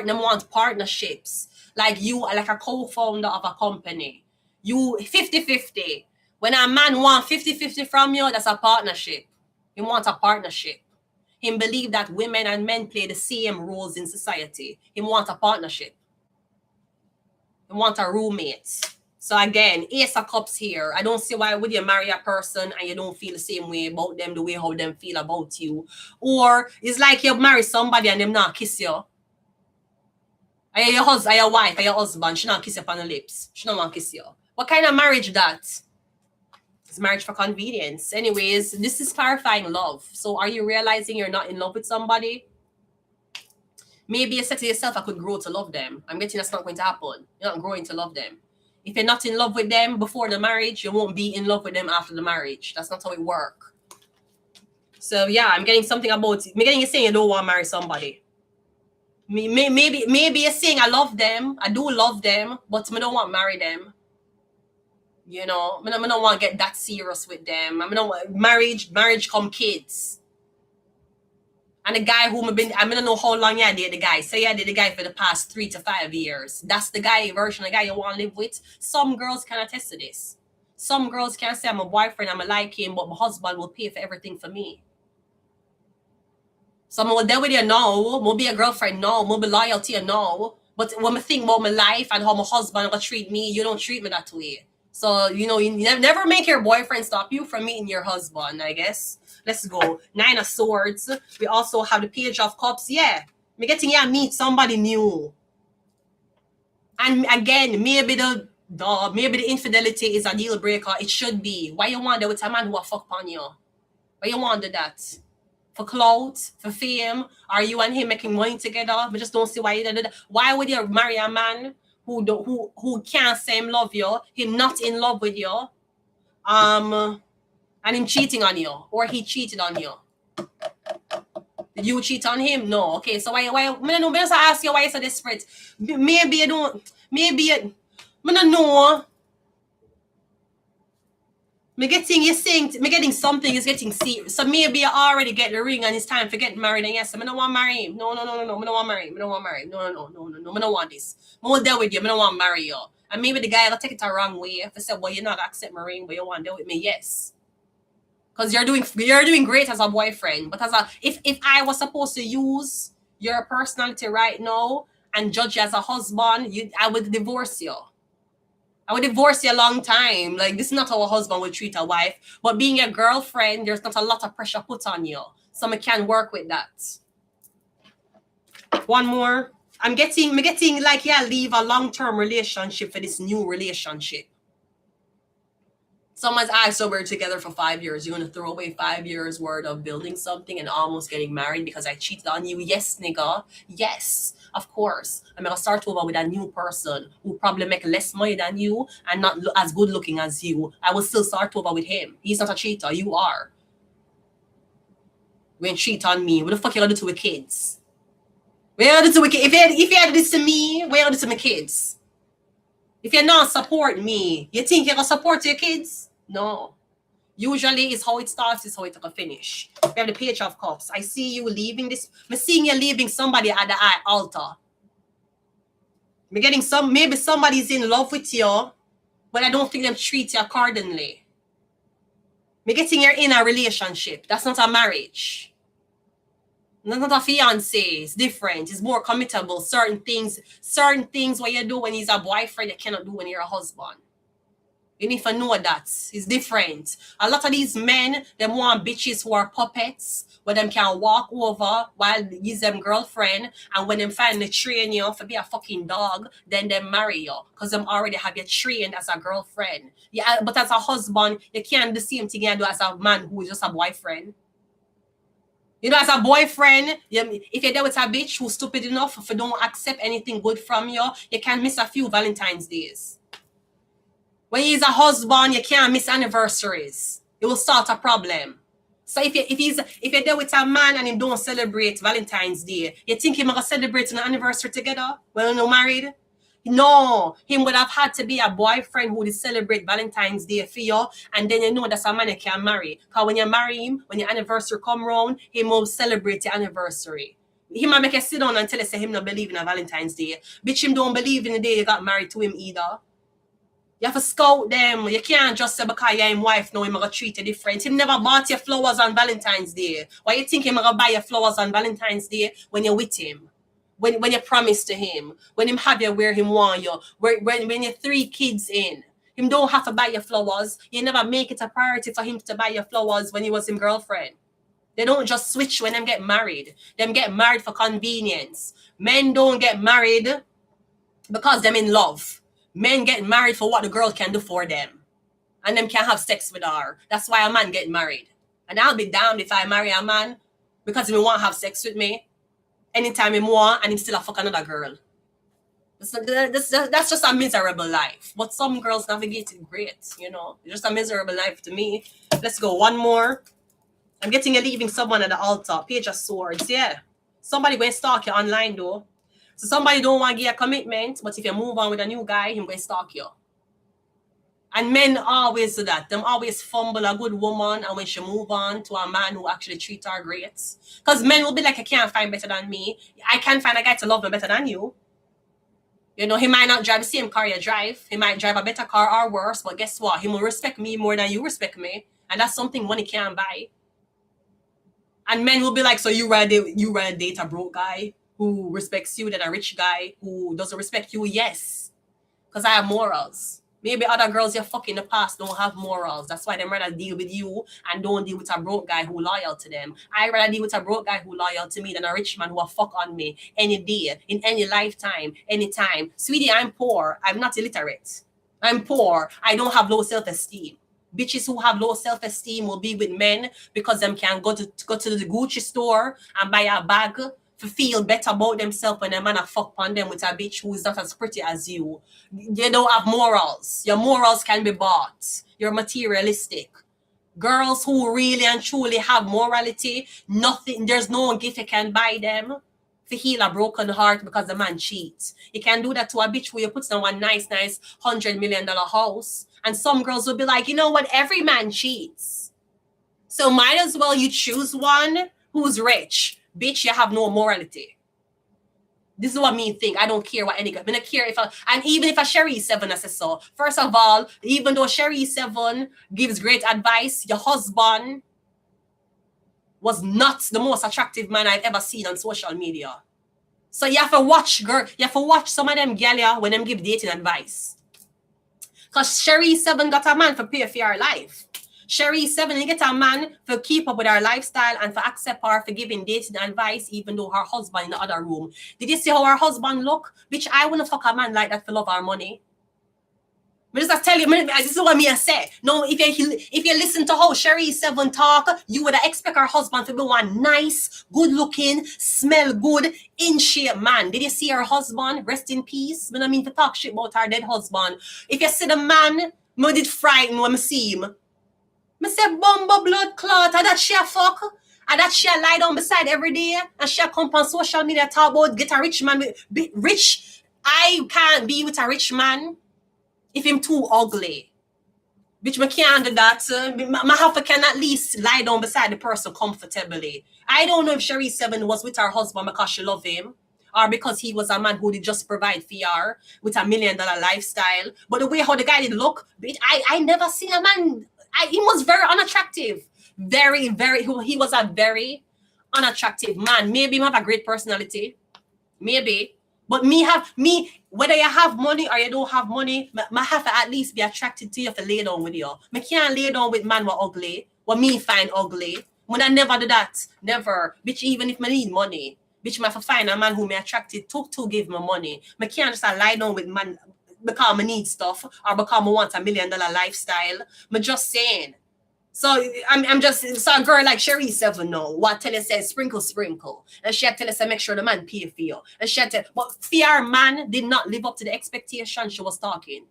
Them want partnerships. Like you are like a co-founder of a company. You 50-50. When a man want 50-50 from you, that's a partnership. He wants a partnership. He believe that women and men play the same roles in society. He wants a partnership. He wants a roommate. So again, Ace of Cups here. I don't see why would you marry a person and you don't feel the same way about them, the way how them feel about you. Or it's like you marry somebody and them not kiss you. Are you your husband, are your wife, are your husband, she not kiss you on the lips. She don't want to kiss you. What kind of marriage that? It's marriage for convenience. Anyways, this is clarifying love. So are you realizing you're not in love with somebody? Maybe you said to yourself, I could grow to love them. I'm getting that's not going to happen. You're not growing to love them. If you're not in love with them before the marriage, you won't be in love with them after the marriage. That's not how it works. So yeah, I'm getting something about it. I'm getting you saying you don't want to marry somebody. Maybe you're saying I love them. I do love them, but I don't want to marry them. You know, I don't want to get that serious with them. I don't want marriage come kids. And the guy whom I don't know how long you did the guy. Say you did the guy for the past 3 to 5 years. That's the guy version of the guy you want to live with. Some girls can attest to this. Some girls can say I'm a boyfriend, I'm a like him, but my husband will pay for everything for me. So I'm will deal with you now. Will be a girlfriend now. Will be loyal to you now. But when I think about my life and how my husband will treat me, you don't treat me that way. So, you know, you never make your boyfriend stop you from meeting your husband, I guess. Let's go. 9 of Swords. We also have the Page of Cups. Yeah. Me getting you meet somebody new. And again, maybe the infidelity is a deal breaker. It should be. Why you want that with a man who will fuck on you? Why you want that? For clout, for fame? Are you and him making money together? I just don't see why you do that. Why would you marry a man who can't say him love you, him not in love with you, and him cheating on you, or he cheated on you? Did you cheat on him? No. Okay, so why I just ask you why you're so desperate. Maybe you don't, I don't know. Me getting something is getting serious. So maybe you already get the ring and it's time for getting married. And yes, I don't want to marry him. No. I don't want to marry him. I don't want to marry him. No. I don't want this. I will deal with you. I don't want to marry you. And maybe the guy will take it the wrong way. If I say, well, you're not going to accept my ring, but you want to deal with me. Yes. Because you're doing great as a boyfriend. But if I was supposed to use your personality right now and judge you as a husband, I would divorce you. I would divorce you a long time. Like, this is not how a husband would treat a wife. But being a girlfriend, there's not a lot of pressure put on you. So I can work with that. One more. I'm getting like, yeah, leave a long-term relationship for this new relationship. Someone's asked, so we're together for 5 years. You're going to throw away 5 years worth of building something and almost getting married because I cheated on you? Yes, nigga. Yes, of course. I'm going to start over with a new person who probably make less money than you and not as good looking as you. I will still start over with him. He's not a cheater. You are. When cheat on me, what the fuck you going to do with kids? What you going to do with kids? If you had this to me, what you going to do to my kids? If you're not supporting me, you think you're going to support your kids? No. Usually, it's how it starts, it's how it will finish. We have the Page of Cups. I see you leaving this. I'm seeing you leaving somebody at the altar. I'm getting maybe somebody's in love with you, but I don't think them treat you accordingly. I'm getting you're in a relationship. That's not a marriage. That's not a fiance. It's different. It's more committable. Certain things what you do when he's a boyfriend, you cannot do when you're a husband. You need to know that. It's different. A lot of these men, them want bitches who are puppets, where them can walk over while he's them girlfriend, and when them finally train you to be a fucking dog, then they marry you. Because them already have you trained as a girlfriend. Yeah, but as a husband, you can't do the same thing you do as a man who is just a boyfriend. You know, as a boyfriend, if you're there with a bitch who's stupid enough if you don't accept anything good from you, you can miss a few Valentine's days. When he's a husband, you can't miss anniversaries. It will start a problem. So if you're there with a man and he don't celebrate Valentine's Day, you think you're gonna celebrate an anniversary together when you're not married? No, him would have had to be a boyfriend who would celebrate Valentine's Day for you, and then you know that's a man you can marry. Because when you marry him, when your anniversary come round, he will celebrate your anniversary. He might make you sit down and tell you say him not believe in a Valentine's Day. Bitch, him don't believe in the day you got married to him either. You have to scout them. You can't just say because you're his wife, no, him gonna treat you different. Him never bought you flowers on Valentine's Day. Why you think him gonna buy you flowers on Valentine's Day when you're with him? When you promise to him, when him have you where him want you, when you're 3 kids in, him don't have to buy your flowers. You never make it a priority for him to buy your flowers when you was him girlfriend. They don't just switch when them get married. Them get married for convenience. Men don't get married because them in love. Men get married for what the girl can do for them. And them can have sex with her. That's why a man get married. And I'll be damned if I marry a man because he want to have sex with me anytime he want and he still a fuck another girl. That's just a miserable life. But some girls navigate it great, you know. It's just a miserable life to me. Let's go one more. I'm getting you leaving someone at the altar. Page of Swords, yeah. Somebody going to stalk you online though. So somebody don't want to give you a commitment, but if you move on with a new guy, him going to stalk you. And men always do that. Them always fumble a good woman, and when she move on to a man who actually treats her great. Because men will be like, I can't find better than me. I can't find a guy to love me better than you. You know, he might not drive the same car you drive. He might drive a better car or worse, but guess what? He will respect me more than you respect me. And that's something money can't buy. And men will be like, so you rather date a broke guy who respects you than a rich guy who doesn't respect you? Yes. Because I have morals. Maybe other girls you fuck in the past don't have morals. That's why they rather deal with you and don't deal with a broke guy who loyal to them. I rather deal with a broke guy who loyal to me than a rich man who will fuck on me any day, in any lifetime, anytime. Sweetie, I'm poor. I'm not illiterate. I'm poor. I don't have low self-esteem. Bitches who have low self-esteem will be with men because them can go to the Gucci store and buy a bag to feel better about themselves when a man a fuck on them with a bitch who is not as pretty as you. You don't have morals. Your morals can be bought. You're materialistic. Girls who really and truly have morality, nothing, there's no gift you can buy them to heal a broken heart because the man cheats. You can do that to a bitch where you put on one nice $100 million house. And some girls will be like, you know what? Every man cheats. So might as well you choose one who's rich. Bitch, you have no morality. This is what me think. I don't care what any guy. I don't care if and even if a Sherry 7 says so. First of all, even though Sherry 7 gives great advice, your husband was not the most attractive man I've ever seen on social media. So you have to watch, girl. You have to watch some of them galia when them give dating advice. Because Sherry 7 got a man for pay for your life. Sherry 7, you get a man for keep up with her lifestyle and for accept her for giving dating advice, even though her husband in the other room. Did you see how her husband look? Bitch, I wouldn't fuck a man like that for love or money. I just tell you, this is what me I say. No, if you listen to how Sherry 7 talk, you would expect her husband to be one nice, good looking, smell good, in shape man. Did you see her husband? Rest in peace. I don't mean to talk shit about her dead husband. If you see the man, me did frighten when I see him. I say, bumbo blood clot, and that she a fuck, and that she a lie down beside every day, and she a come on social media talk about get a rich man, be rich. I can't be with a rich man if him too ugly. Bitch, I can't do that. My half can at least lie down beside the person comfortably. I don't know if Sherry 7 was with her husband because she loved him, or because he was a man who did just provide for her with $1 million lifestyle. But the way how the guy did look, bitch, I never seen a man. He was very unattractive. Very, very, he was a very unattractive man. Maybe he have a great personality. Maybe. But whether you have money or you don't have money, I have to at least be attracted to you to lay down with you. I can't lay down with man who ugly, what me find ugly. When I never do that. Never. Bitch, even if I need money, bitch, I have to find a man who me attracted to give me money. I can't just lie down with man because I need stuff or because I want $1 million lifestyle. I'm just saying. So I'm just, so a girl like Sherry 7 know what tell you says sprinkle. And she had tell us to make sure the man pay for you. And she had tell, but fear man did not live up to the expectation she was talking.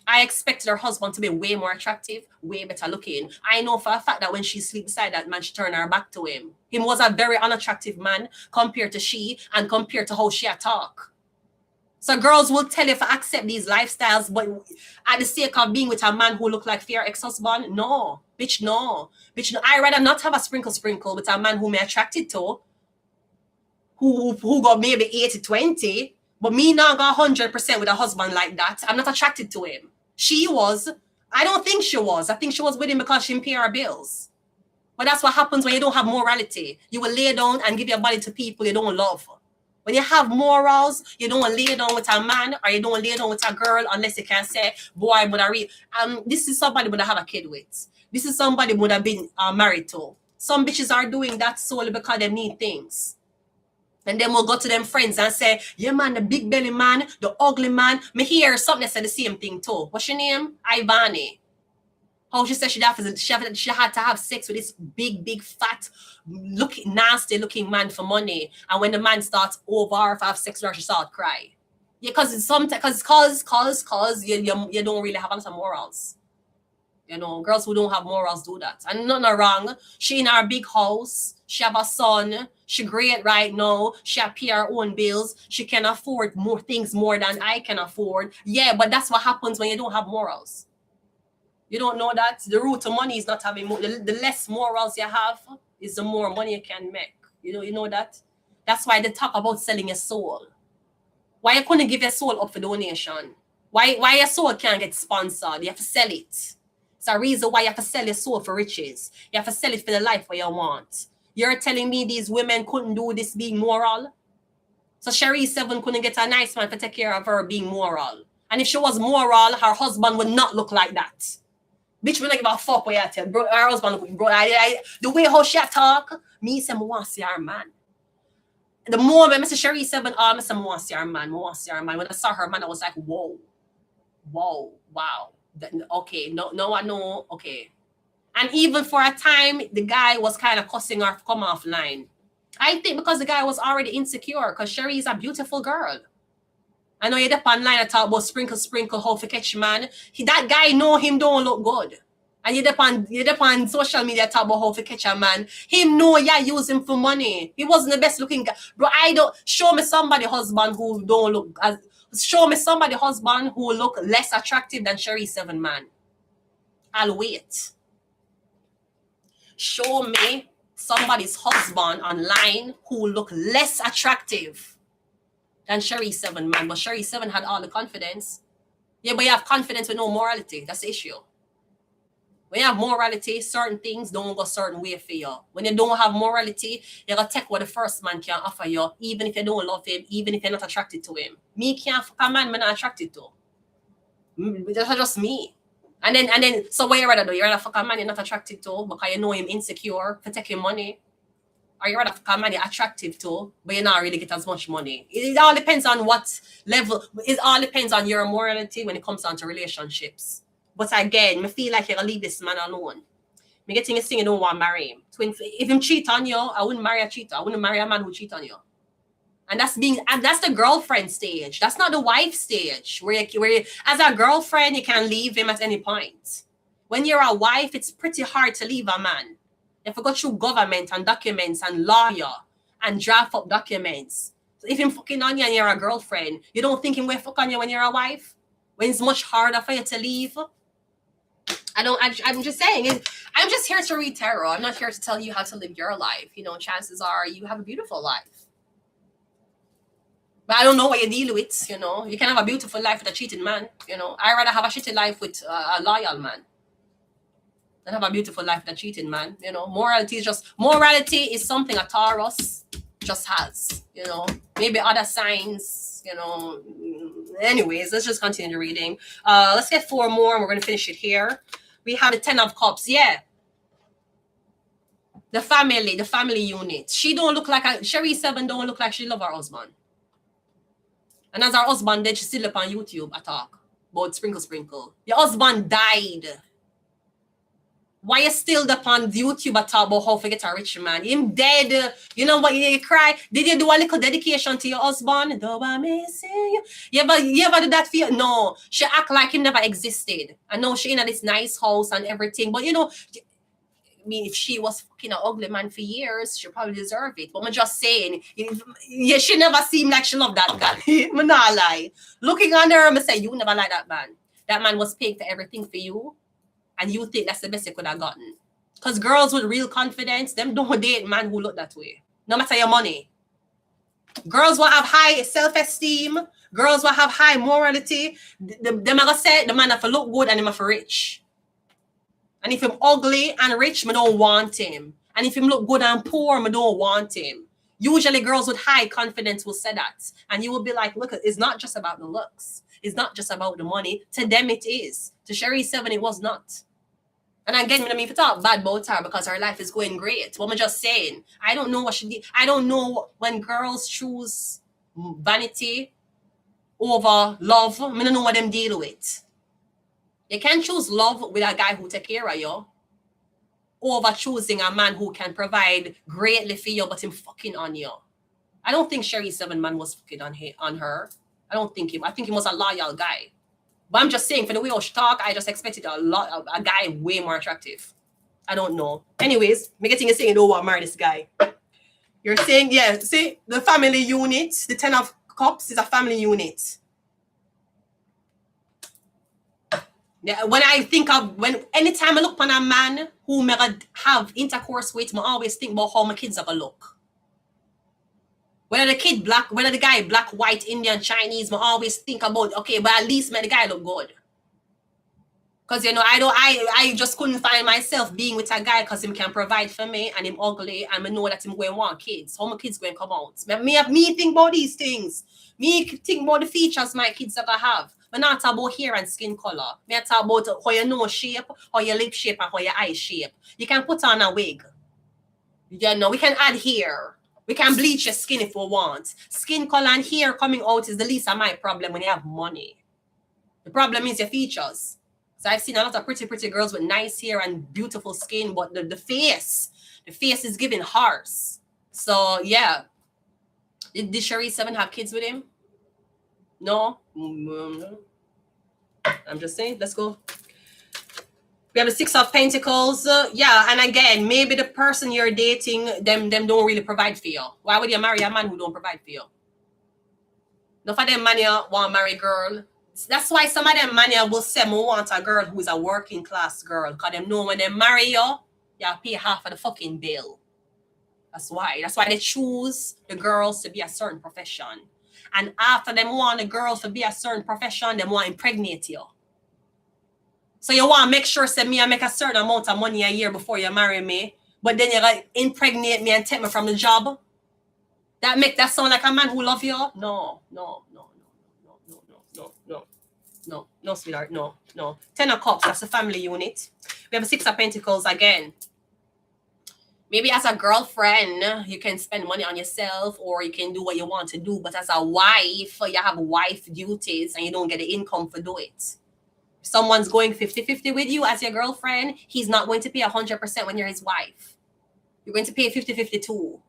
I expected her husband to be way more attractive, way better looking. I know for a fact that when she sleep beside that man, she turned her back to him. He was a very unattractive man compared to she and compared to how she talk. So girls will tell you to accept these lifestyles, but at the sake of being with a man who look like fear ex-husband, no. Bitch, no. Bitch, no. I rather not have a sprinkle with a man who me attracted to, who got maybe 80-20, but me not got 100% with a husband like that. I'm not attracted to him. She was. I don't think she was. I think she was with him because she didn't pay her bills. But that's what happens when you don't have morality. You will lay down and give your body to people you don't love. When you have morals, you don't lay down with a man or you don't lay down with a girl unless you can say, boy, but this is somebody would have a kid with. This is somebody would have been married to. Some bitches are doing that solely because they need things. And then we'll go to them friends and say, yeah, man, the big belly man, the ugly man. Me hear something that said the same thing too. What's your name? Ivani. How she said she had to have sex with this big, fat, nasty looking man for money. And when the man starts over if I have sex with her, she start cry. Yeah, because it's sometimes cause you don't really have some morals. You know, girls who don't have morals do that. And nothing wrong. She in her big house. She have a son. She great right now. She pay her own bills. She can afford more things more than I can afford. Yeah, but that's what happens when you don't have morals. You don't know that the root of money is not having more. The less morals you have is the more money you can make. You know that? That's why they talk about selling your soul. Why you couldn't give your soul up for donation? Why your soul can't get sponsored? You have to sell it. It's a reason why you have to sell your soul for riches. You have to sell it for the life where you want. You're telling me these women couldn't do this being moral? So Sherry 7 couldn't get a nice man to take care of her being moral. And if she was moral, her husband would not look like that. Bitch, we don't give a fuck what you tell. Bro, her husband look, bro, the way how she talk, me say, I want to see her man. The moment I say Sherry 7, I say, I want to see her man. I want to see her man. When I saw her man, I was like, whoa, wow. Okay, no, I know, okay. And even for a time, the guy was kind of cussing her to come offline. I think because the guy was already insecure, because Sherry is a beautiful girl. I know you're up online and talk about sprinkle, how to catch man. That guy know him don't look good. And you're up on social media talk about how to catch a man. Him know use him for money. He wasn't the best looking guy. Bro, show me somebody husband who don't look as show me somebody husband who look less attractive than Sherry 7 man. I'll wait. Show me somebody's husband online who look less attractive than Sherry 7 man. But Sherry 7 had all the confidence. Yeah, but you have confidence with no morality. That's the issue. When you have morality, certain things don't go a certain way for you. When you don't have morality, you're going to take what the first man can offer you, even if you don't love him, even if you're not attracted to him. Me can't fuck a man I'm not attracted to. That's just me. And then, so what you rather do? You rather fuck a man you're not attracted to because you know him insecure for taking money? Or you rather fuck a man you're attractive to, but you not really get as much money? It all depends on what level, it all depends on your morality when it comes down to relationships. But again, I feel like you're going to leave this man alone. Me getting a thing you don't want to marry him. If him cheat on you, I wouldn't marry a cheater. I wouldn't marry a man who cheat on you. And that's the girlfriend stage. That's not the wife stage. Where you, as a girlfriend, you can leave him at any point. When you're a wife, it's pretty hard to leave a man. You have to go through government and documents and lawyer and draft up documents. So if him fucking on you and you're a girlfriend, you don't think him will fuck on you when you're a wife? When it's much harder for you to leave? I'm just saying, I'm just here to read tarot. I'm not here to tell you how to live your life. Chances are you have a beautiful life. But I don't know what you deal with, You can have a beautiful life with a cheating man, I'd rather have a shitty life with a loyal man than have a beautiful life with a cheating man, Morality is something a Taurus just has, Maybe other signs, Anyways, let's just continue the reading. Let's get 4 more and we're going to finish it here. We have the 10 of Cups. Yeah. The family unit. She don't look like Sherry 7 don't look like she love her husband. And as her husband dead, she still up on YouTube a talk about sprinkle. Your husband died. Why you still up on YouTube a talk about how to get a rich man? Him dead. You know what? You cry. Did you do a little dedication to your husband? Though I miss you. You ever do that for you? No. She act like him never existed. I know she in this nice house and everything. But mean, if she was fucking an ugly man for years, she probably deserve it. But I'm just saying, yeah, she never seemed like she loved that guy. I'm not lie. Looking under her, I say, you never like that man. That man was paying for everything for you, and you think that's the best you could have gotten. Because girls with real confidence, them don't date man who look that way. No matter your money. Girls will have high self-esteem. Girls will have high morality. Them are gonna say the man have to look good and him have to rich. And if him ugly and rich, I don't want him. And if him look good and poor, I don't want him. Usually girls with high confidence will say that. And you will be like, look, it's not just about the looks. It's not just about the money. To them it is. To Sherry 7, it was not. And again, I mean, if you talk bad about her because her life is going great, what I'm just saying, I don't know what she did. I don't know when girls choose vanity over love. I don't know what them deal with. You can choose love with a guy who take care of you over choosing a man who can provide greatly for you, but him fucking on you. I don't think Sherry 7 man was fucking on her. I don't think him. I think he was a loyal guy. But I'm just saying, for the way she talk, I just expected a guy way more attractive. I don't know. Anyways, me getting you saying you don't want to marry this guy. You're saying, yeah, see, the family unit, the 10 of cups is a family unit. Yeah, when I think of, anytime I look upon a man who may have intercourse with, I always think about how my kids are going to look. Whether the kid black, whether the guy black, white, Indian, Chinese, I always think about, okay, but at least make the guy look good. Because, you know, I just couldn't find myself being with a guy because him can provide for me and him ugly and I know that him going to want kids. How my kids going to come out? Me think about these things. Me think about the features my kids are going to have. But not about hair and skin color. Me talk about how your nose shape, how your lip shape, and how your eye shape. You can put on a wig. You know, we can add hair. We can bleach your skin if we want. Skin color and hair coming out is the least of my problem when you have money. The problem is your features. So I've seen a lot of pretty girls with nice hair and beautiful skin, but the face is giving horse. So yeah. Did Sherry 7 have kids with him? No? I'm just saying, let's go. We have the 6 of Pentacles. Yeah, and again, maybe the person you're dating, them don't really provide for you. Why would you marry a man who don't provide for you? Enough of them man want to marry a girl. That's why some of them man will say, I want a girl who is a working class girl. Because they know when they marry you, you pay half of the fucking bill. That's why. That's why they choose the girls to be a certain profession. And after them want the girls to be a certain profession, they want to impregnate you. So you want to make sure, say me, I make a certain amount of money a year before you marry me, but then you like impregnate me and take me from the job. That make that sound like a man who love you? No, sweetheart, no. 10 of Cups, that's a family unit. We have a 6 of Pentacles again. Maybe as a girlfriend, you can spend money on yourself or you can do what you want to do. But as a wife, you have wife duties and you don't get the income for do it. Someone's going 50-50 with you as your girlfriend, he's not going to pay 100% when you're his wife. You're going to pay 50-50 too.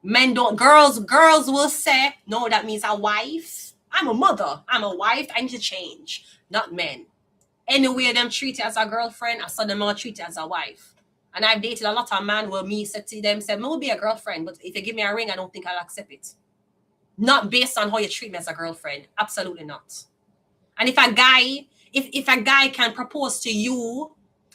Men don't, girls will say, no, that means a wife. I'm a mother. I'm a wife. I need to change. Not men. Anyway, them treat you as a girlfriend, I saw them all treat you as a wife. And I've dated a lot of men where me said to them, said, I will be a girlfriend, but if you give me a ring, I don't think I'll accept it. Not based on how you treat me as a girlfriend. Absolutely not. And if a guy can propose to you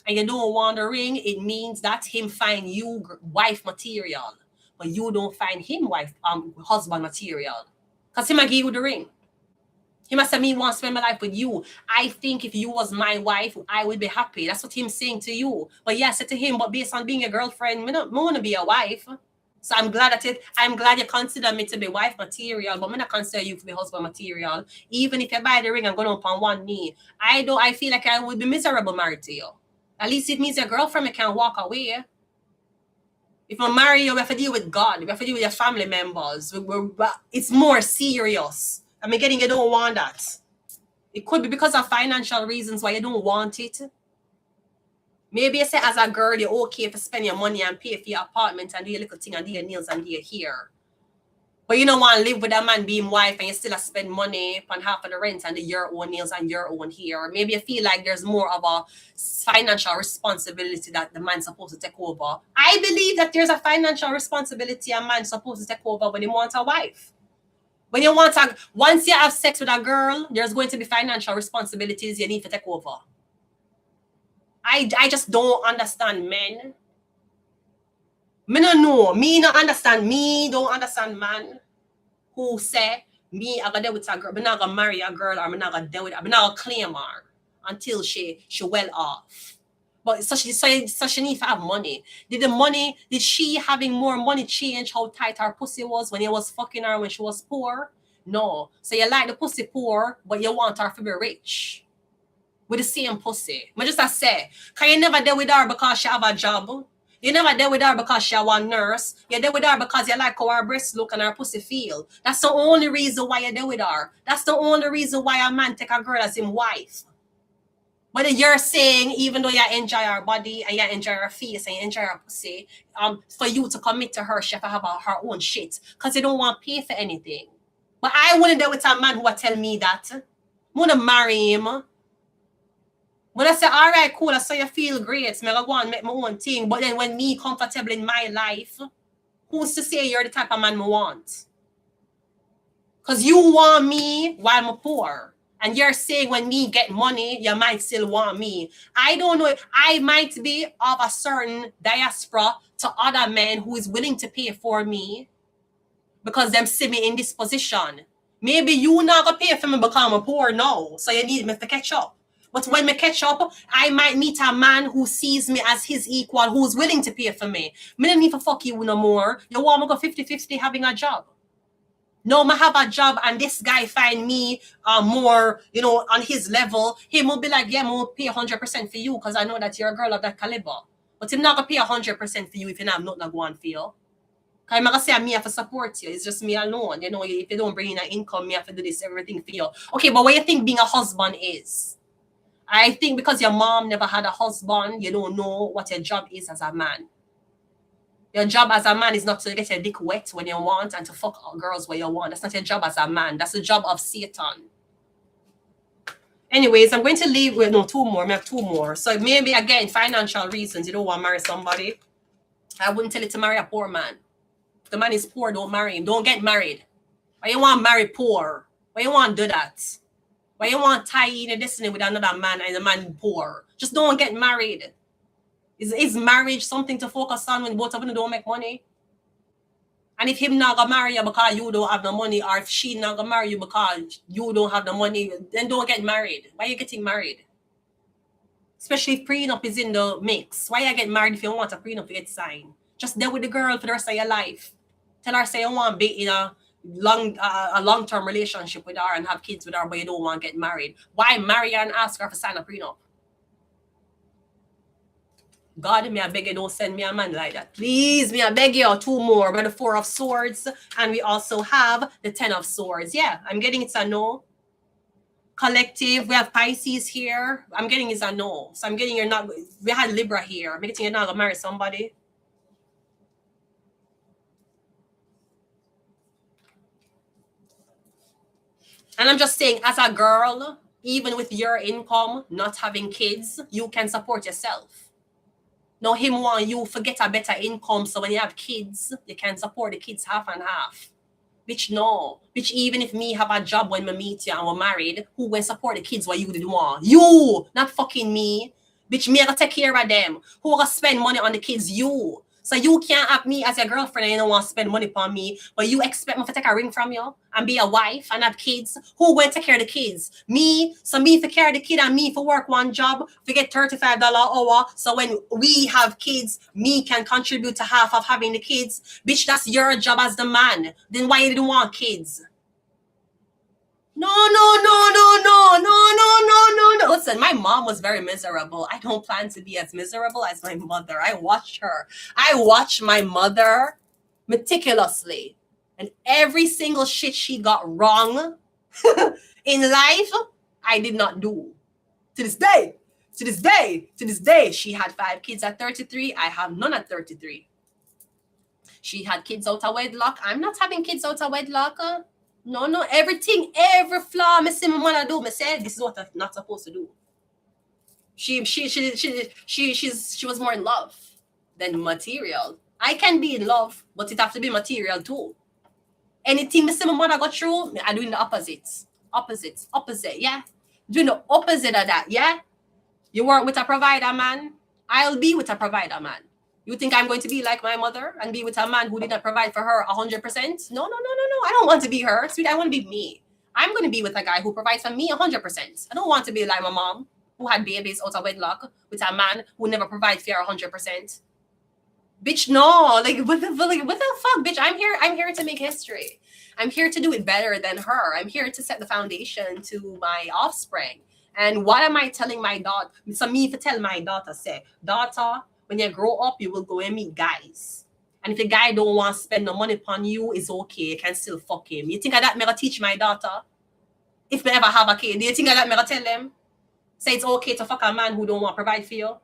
and you don't want a ring, it means that him find you wife material. But you don't find him husband material. Because he might give you the ring. He must say, me want to spend my life with you. I think if you was my wife, I would be happy. That's what him saying to you. But yeah, I said to him, but based on being a girlfriend, I want to be a wife. So I'm glad you consider me to be wife material, but I'm not consider you to be husband material. Even if you buy the ring and go up on one knee, I feel like I would be miserable married to you. At least it means your girlfriend can walk away. If I marry you, we have to deal with God. We have to deal with your family members. It's more serious. I mean, you don't want that. It could be because of financial reasons why you don't want it. Maybe you say as a girl, you're okay to spend your money and pay for your apartment and do your little thing and do your nails and do your hair. But you don't want to live with a man being wife and you still spend money on half of the rent and your own nails and your own hair. Or maybe you feel like there's more of a financial responsibility that the man's supposed to take over. I believe that there's a financial responsibility a man's supposed to take over when he wants a wife. When you want to, once you have sex with a girl, there's going to be financial responsibilities you need to take over. I just don't understand men. Me no know. Me no understand. Me don't understand man who say me I gonna deal with a girl. Me not gonna marry a girl or me not gonna deal with her. Me not gonna claim her until she well off. But so she need to have money. Did she having more money change how tight her pussy was when you was fucking her when she was poor? No. So you like the pussy poor, but you want her to be rich. With the same pussy. I just say, can you never deal with her because she have a job? You never deal with her because she a one nurse. You deal with her because you like how her breasts look and her pussy feel. That's the only reason why you deal with her. That's the only reason why a man take a girl as his wife. But you're saying, even though you enjoy her body and you enjoy her face and you enjoy her pussy, for you to commit to her, she have to have her own shit. Because you don't want to pay for anything. But I wouldn't deal with a man who would tell me that. I want to marry him. When I say, all right, cool, I saw you feel great, so I go and make my own thing. But then when me comfortable in my life, who's to say you're the type of man I want? Because you want me while I'm poor. And you're saying when me get money, you might still want me. I don't know. I might be of a certain diaspora to other men who is willing to pay for me because them see me in this position. Maybe you not going to pay for me because I'm poor now. So you need me to catch up. But when me catch up, I might meet a man who sees me as his equal, who's willing to pay for me. Me don't need to fuck you no more. You want me to go 50-50 having a job. No, I have a job and this guy find me more, on his level. He will be like, yeah, I will pay 100% for you because I know that you're a girl of that caliber. But I'm not going to pay 100% for you if you have nothing to go on for you. Because I'm not going to say me have to support you. It's just me alone. If you don't bring in an income, me have to do this, everything for you. Okay, but what do you think being a husband is? I think because your mom never had a husband, you don't know what your job is as a man. Your job as a man is not to get your dick wet when you want and to fuck girls where you want. That's not your job as a man. That's the job of Satan. Anyways, I'm going to leave with two more. I have two more. So maybe, again, financial reasons. You don't want to marry somebody. I wouldn't tell you to marry a poor man. If the man is poor, don't marry him. Don't get married. Why you want to marry poor? Why you want to do that? Why you want to tie in your destiny with another man and the man poor? Just don't get married. Is marriage something to focus on when both of them don't make money? And if him not gonna marry you because you don't have the money, or if she not gonna marry you because you don't have the money, then don't get married. Why are you getting married? Especially if prenup is in the mix. Why you get married if you don't want a prenup to get signed? Just deal with the girl for the rest of your life. Tell her say you want to be in a long-term relationship with her and have kids with her, but you don't want to get married. Why marry her and ask her to sign a prenup? God, me I beg you, don't send me a man like that. Please, me I beg you, two more. We're the 4 of Swords, and we also have the 10 of Swords. Yeah, I'm getting it's a no. Collective, we have Pisces here. I'm getting it's a no. So I'm getting you're not, we had Libra here. I'm getting you're not going to marry somebody. And I'm just saying, as a girl, even with your income, not having kids, you can support yourself. Now him want you forget a better income, so when you have kids, you can support the kids half and half. Bitch, no. Bitch, even if me have a job when we meet you and we're married, who will support the kids what you did want? You, not fucking me. Bitch, me I gotta take care of them. Who gonna spend money on the kids? You. So you can't have me as your girlfriend and you don't want to spend money on me, but you expect me to take a ring from you and be a wife and have kids? Who will take care of the kids? Me? So me for care of the kid and me for work one job, for get $35 an hour. So when we have kids, me can contribute to half of having the kids. Bitch, that's your job as the man. Then why you didn't want kids? No. Listen, my mom was very miserable. I don't plan to be as miserable as my mother. I watched her. I watched my mother meticulously. And every single shit she got wrong in life, I did not do. To this day, she had 5 kids at 33. I have none at 33. She had kids out of wedlock. I'm not having kids out of wedlock. No, everything, every flaw me see my mother do, me say this is what I'm not supposed to do. She was more in love than material. I can be in love, but it have to be material too. Anything me see my mother go through, I doing the opposites. Opposite, yeah. Doing the opposite of that, yeah. You work with a provider man, I'll be with a provider man. You think I'm going to be like my mother and be with a man who did not provide for her 100%? No. I don't want to be her. Sweet, I want to be me. I'm going to be with a guy who provides for me 100%. I don't want to be like my mom, who had babies out of wedlock, with a man who never provides for her 100%. Bitch, no. Like, what the fuck, bitch? I'm here to make history. I'm here to do it better than her. I'm here to set the foundation to my offspring. And what am I telling my daughter? So me to tell my daughter, say, daughter, when you grow up, you will go and meet guys. And if a guy don't want to spend no money upon you, it's okay. You can still fuck him. You think of that me gonna teach my daughter? If me ever have a kid, do you think of that me gonna tell them? Say it's okay to fuck a man who don't want to provide for you?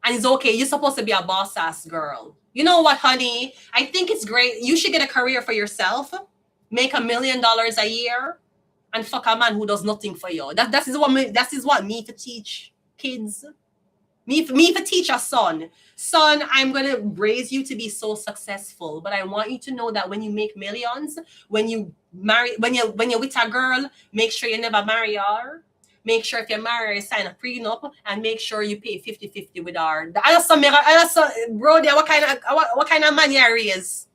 And it's okay. You're supposed to be a boss-ass girl. You know what, honey? I think it's great. You should get a career for yourself. Make $1 million a year. And fuck a man who does nothing for you. That is what me to teach kids. Me to teach a son. Son, I'm gonna raise you to be so successful. But I want you to know that when you make millions, when you marry, when you're with a girl, make sure you never marry her. Make sure if you marry her, sign a prenup, and make sure you pay 50-50 with her. Bro, what kind of man you raise?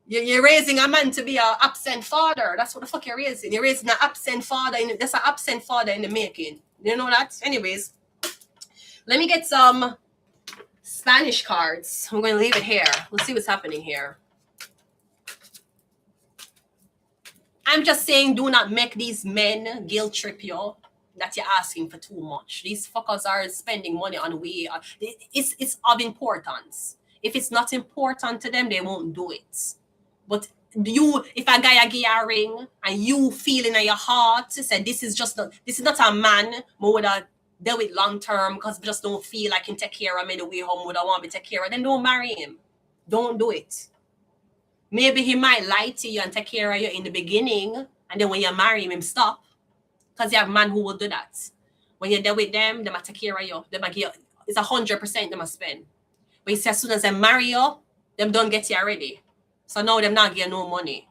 You're raising a man to be an absent father. That's what the fuck you're raising. You're raising an absent father. That's an absent father in the making. You know that? Anyways, let me get some Spanish cards. I'm going to leave it here. Let's see what's happening here. I'm just saying, do not make these men guilt trip you that you're asking for too much. These fuckers are spending money on way. It's of importance. If it's not important to them, they won't do it. But if a guy give you a ring and you feel in your heart, say this is not a man who would have dealt with long term because we just don't feel like he take care of me the way home would I want me to take care of, then don't marry him. Don't do it. Maybe he might lie to you and take care of you in the beginning, and then when you marry him stop. Because you have men who will do that. When you're there with them, they might take care of you. They might give you, it's 100% they must spend. But you see, as soon as they marry you, them don't get you already. So now them not give you no money.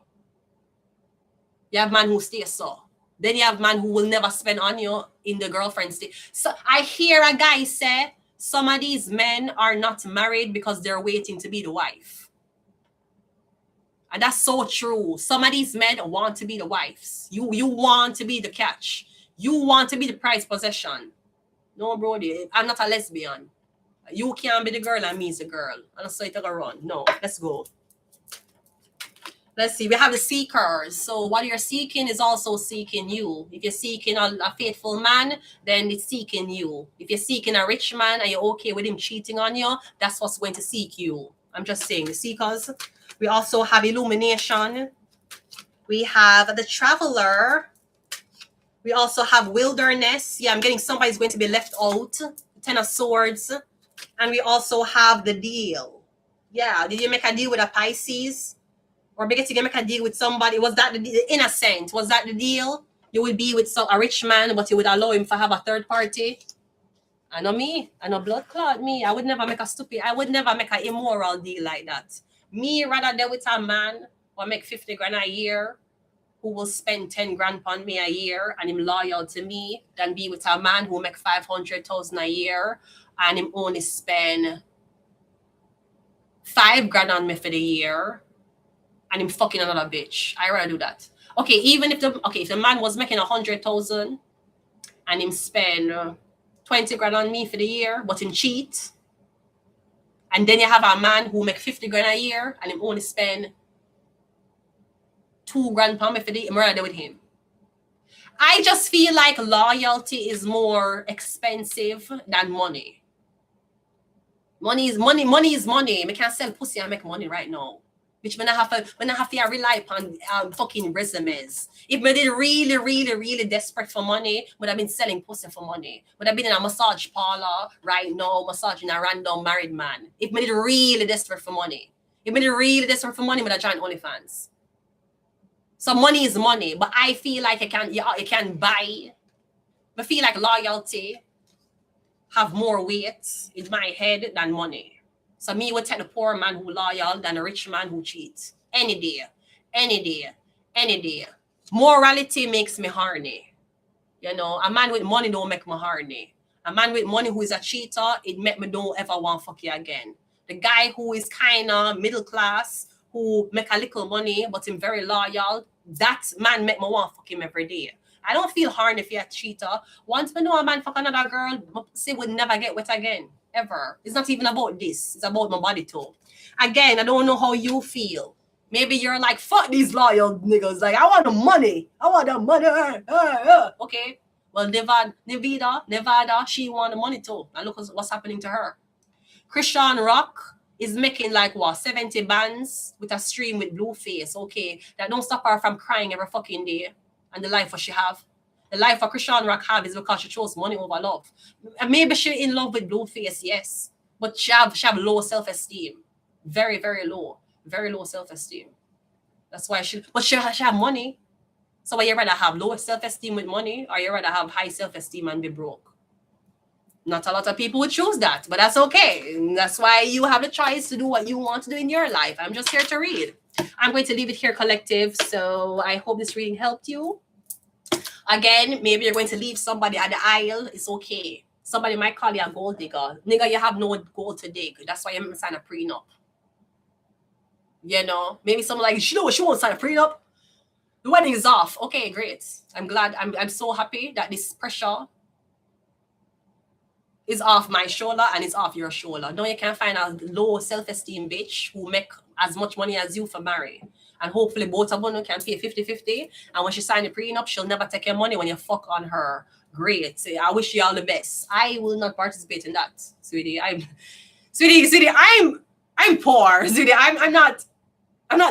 You have men who stay so. Then you have men who will never spend on you in the girlfriend stage. So I hear a guy say, some of these men are not married because they're waiting to be the wife. And that's so true. Some of these men want to be the wives. You want to be the catch. You want to be the prized possession. No, brody, I'm not a lesbian. You can't be the girl and me is the girl. And so it gonna run. No, let's go. Let's see. We have the seekers. So what you're seeking is also seeking you. If you're seeking a faithful man, then it's seeking you. If you're seeking a rich man and you're okay with him cheating on you, that's what's going to seek you. I'm just saying, the seekers. We also have illumination. We have the traveler. We also have wilderness. Yeah, I'm getting somebody's going to be left out. 10 of swords. And we also have the deal. Yeah, did you make a deal with a Pisces? Or maybe you make a deal with somebody? Was that the innocent? Was that the deal? You would be with a rich man, but you would allow him to have a third party? I know me. I know blood clot me. I would never make an immoral deal like that. Me rather than with a man who make 50 grand a year, who will spend 10 grand on me a year and him loyal to me, than be with a man who make 500,000 a year and him only spend 5 grand on me for the year and him fucking another bitch. I rather do that. Okay, even if the man was making 100,000 and him spend 20 grand on me for the year, but him cheat. And then you have a man who make 50 grand a year and him only spend 2 grand per me for the year. I'm rather with him. I just feel like loyalty is more expensive than money. Money is money. I can't sell pussy and make money right now. Which when I have to rely upon fucking resumes. If me did really, really, really desperate for money, would have been selling pussy for money. Would have been in a massage parlor right now, massaging a random married man. If me did really desperate for money. If me did really desperate for money, would have joined OnlyFans. So money is money, but I feel like you can buy. I feel like loyalty have more weight in my head than money. So me would take the poor man who loyal than a rich man who cheats. Any day. Any day. Any day. Morality makes me horny. You know, a man with money don't make me horny. A man with money who is a cheater, it make me don't ever want to fuck you again. The guy who is kind of middle class, who make a little money, but him very loyal, that man make me want to fuck him every day. I don't feel horny if you're a cheater. Once me know a man fuck another girl, my pussy would never get wet again. Ever. It's not even about this. It's about my body too. Again, I don't know how you feel. Maybe you're like, fuck these loyal niggas. Like, I want the money. I want the money. Okay. Well, Nevada, she want the money too. And look what's happening to her. Christian Rock is making like, 70 bands with a stream with Blueface. Okay. That don't stop her from crying every fucking day. And the life what she have. The life of Christian Rock have is because she chose money over love. And maybe she in love with Blueface, yes. But she have low self-esteem. Very, very low. Very low self-esteem. That's why she have money. So would you rather have low self-esteem with money, or you rather have high self-esteem and be broke? Not a lot of people would choose that, but that's okay. And that's why you have the choice to do what you want to do in your life. I'm just here to read. I'm going to leave it here, collective. So I hope this reading helped you. Again, maybe you're going to leave somebody at the aisle. It's okay. Somebody might call you a gold digger. Nigga, you have no gold to dig. That's why you haven't signed a prenup. You know, maybe someone like, she won't sign a prenup. The wedding is off. Okay, great. I'm glad. I'm so happy that this pressure is off my shoulder and it's off your shoulder. No, you can't find a low self-esteem bitch who make as much money as you for marry. And hopefully both of them can pay 50-50. And when she sign the prenup, she'll never take your money when you fuck on her. Great. I wish you all the best. I will not participate in that, sweetie. Sweetie, I'm poor, sweetie. I'm not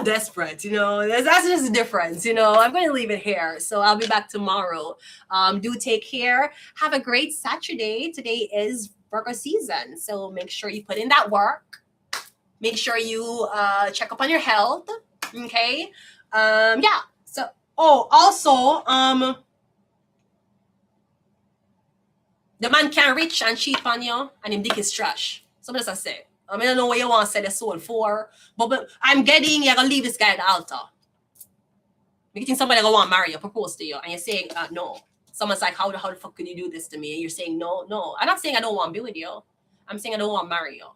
desperate, you know. That's just the difference, you know. I'm going to leave it here. So I'll be back tomorrow. Do take care. Have a great Saturday. Today is Virgo season. So make sure you put in that work. Make sure you check up on your health. Okay. Yeah. So, also, the man can reach and cheat on you and him dick is trash. So that's what I say. I don't know what you want to say the soul for, but I'm getting you're gonna leave this guy at the altar. You think somebody gonna want to marry you, propose to you, and you're saying no. Someone's like, how the fuck could you do this to me? And you're saying no. I'm not saying I don't want to be with you. I'm saying I don't want to marry you.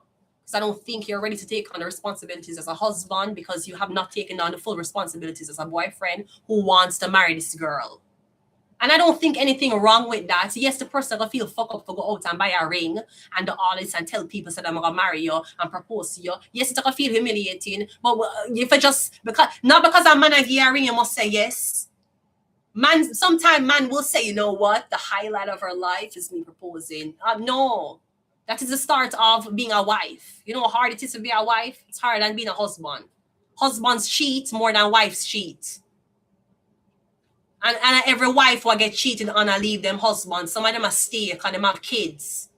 Because I don't think you're ready to take on the responsibilities as a husband, because you have not taken on the full responsibilities as a boyfriend who wants to marry this girl. And I don't think anything wrong with that. Yes, the person gonna feel fuck up to go out and buy a ring and do all this and tell people that I'm gonna marry you and propose to you. Yes, it's gonna feel humiliating. But if I just because a man give you a ring, you must say yes. Sometimes man will say, you know what, the highlight of her life is me proposing. No. That is the start of being a wife. You know how hard it is to be a wife? It's harder than being a husband. Husbands cheat more than wives cheat. And every wife will get cheated on and leave them husbands. Some of them are stay because them have kids.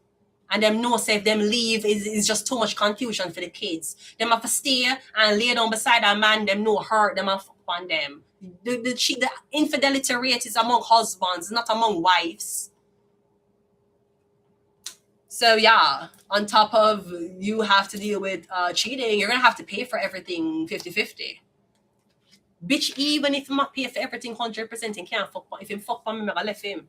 And them know say if them leave is just too much confusion for the kids. Them have to stay and lay down beside a man, them no hurt them and fuck on them. The infidelity rate is among husbands, not among wives. So yeah, on top of you have to deal with cheating, you're going to have to pay for everything 50-50. Bitch, even if I'm not pay for everything 100%, and can't fuck. If him fuck on me, I left him.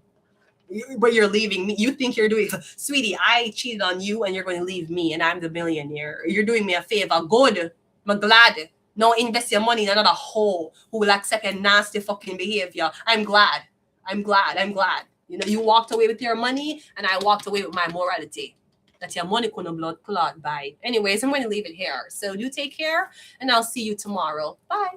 But you're leaving me. You think you're doing, sweetie, I cheated on you and you're going to leave me and I'm the millionaire. You're doing me a favor. Good. I'm glad. No, invest your money in another hoe who will accept your nasty fucking behavior. I'm glad. You know, you walked away with your money and I walked away with my morality. That your money couldn't blood clot by. Anyways, I'm going to leave it here. So do take care and I'll see you tomorrow. Bye.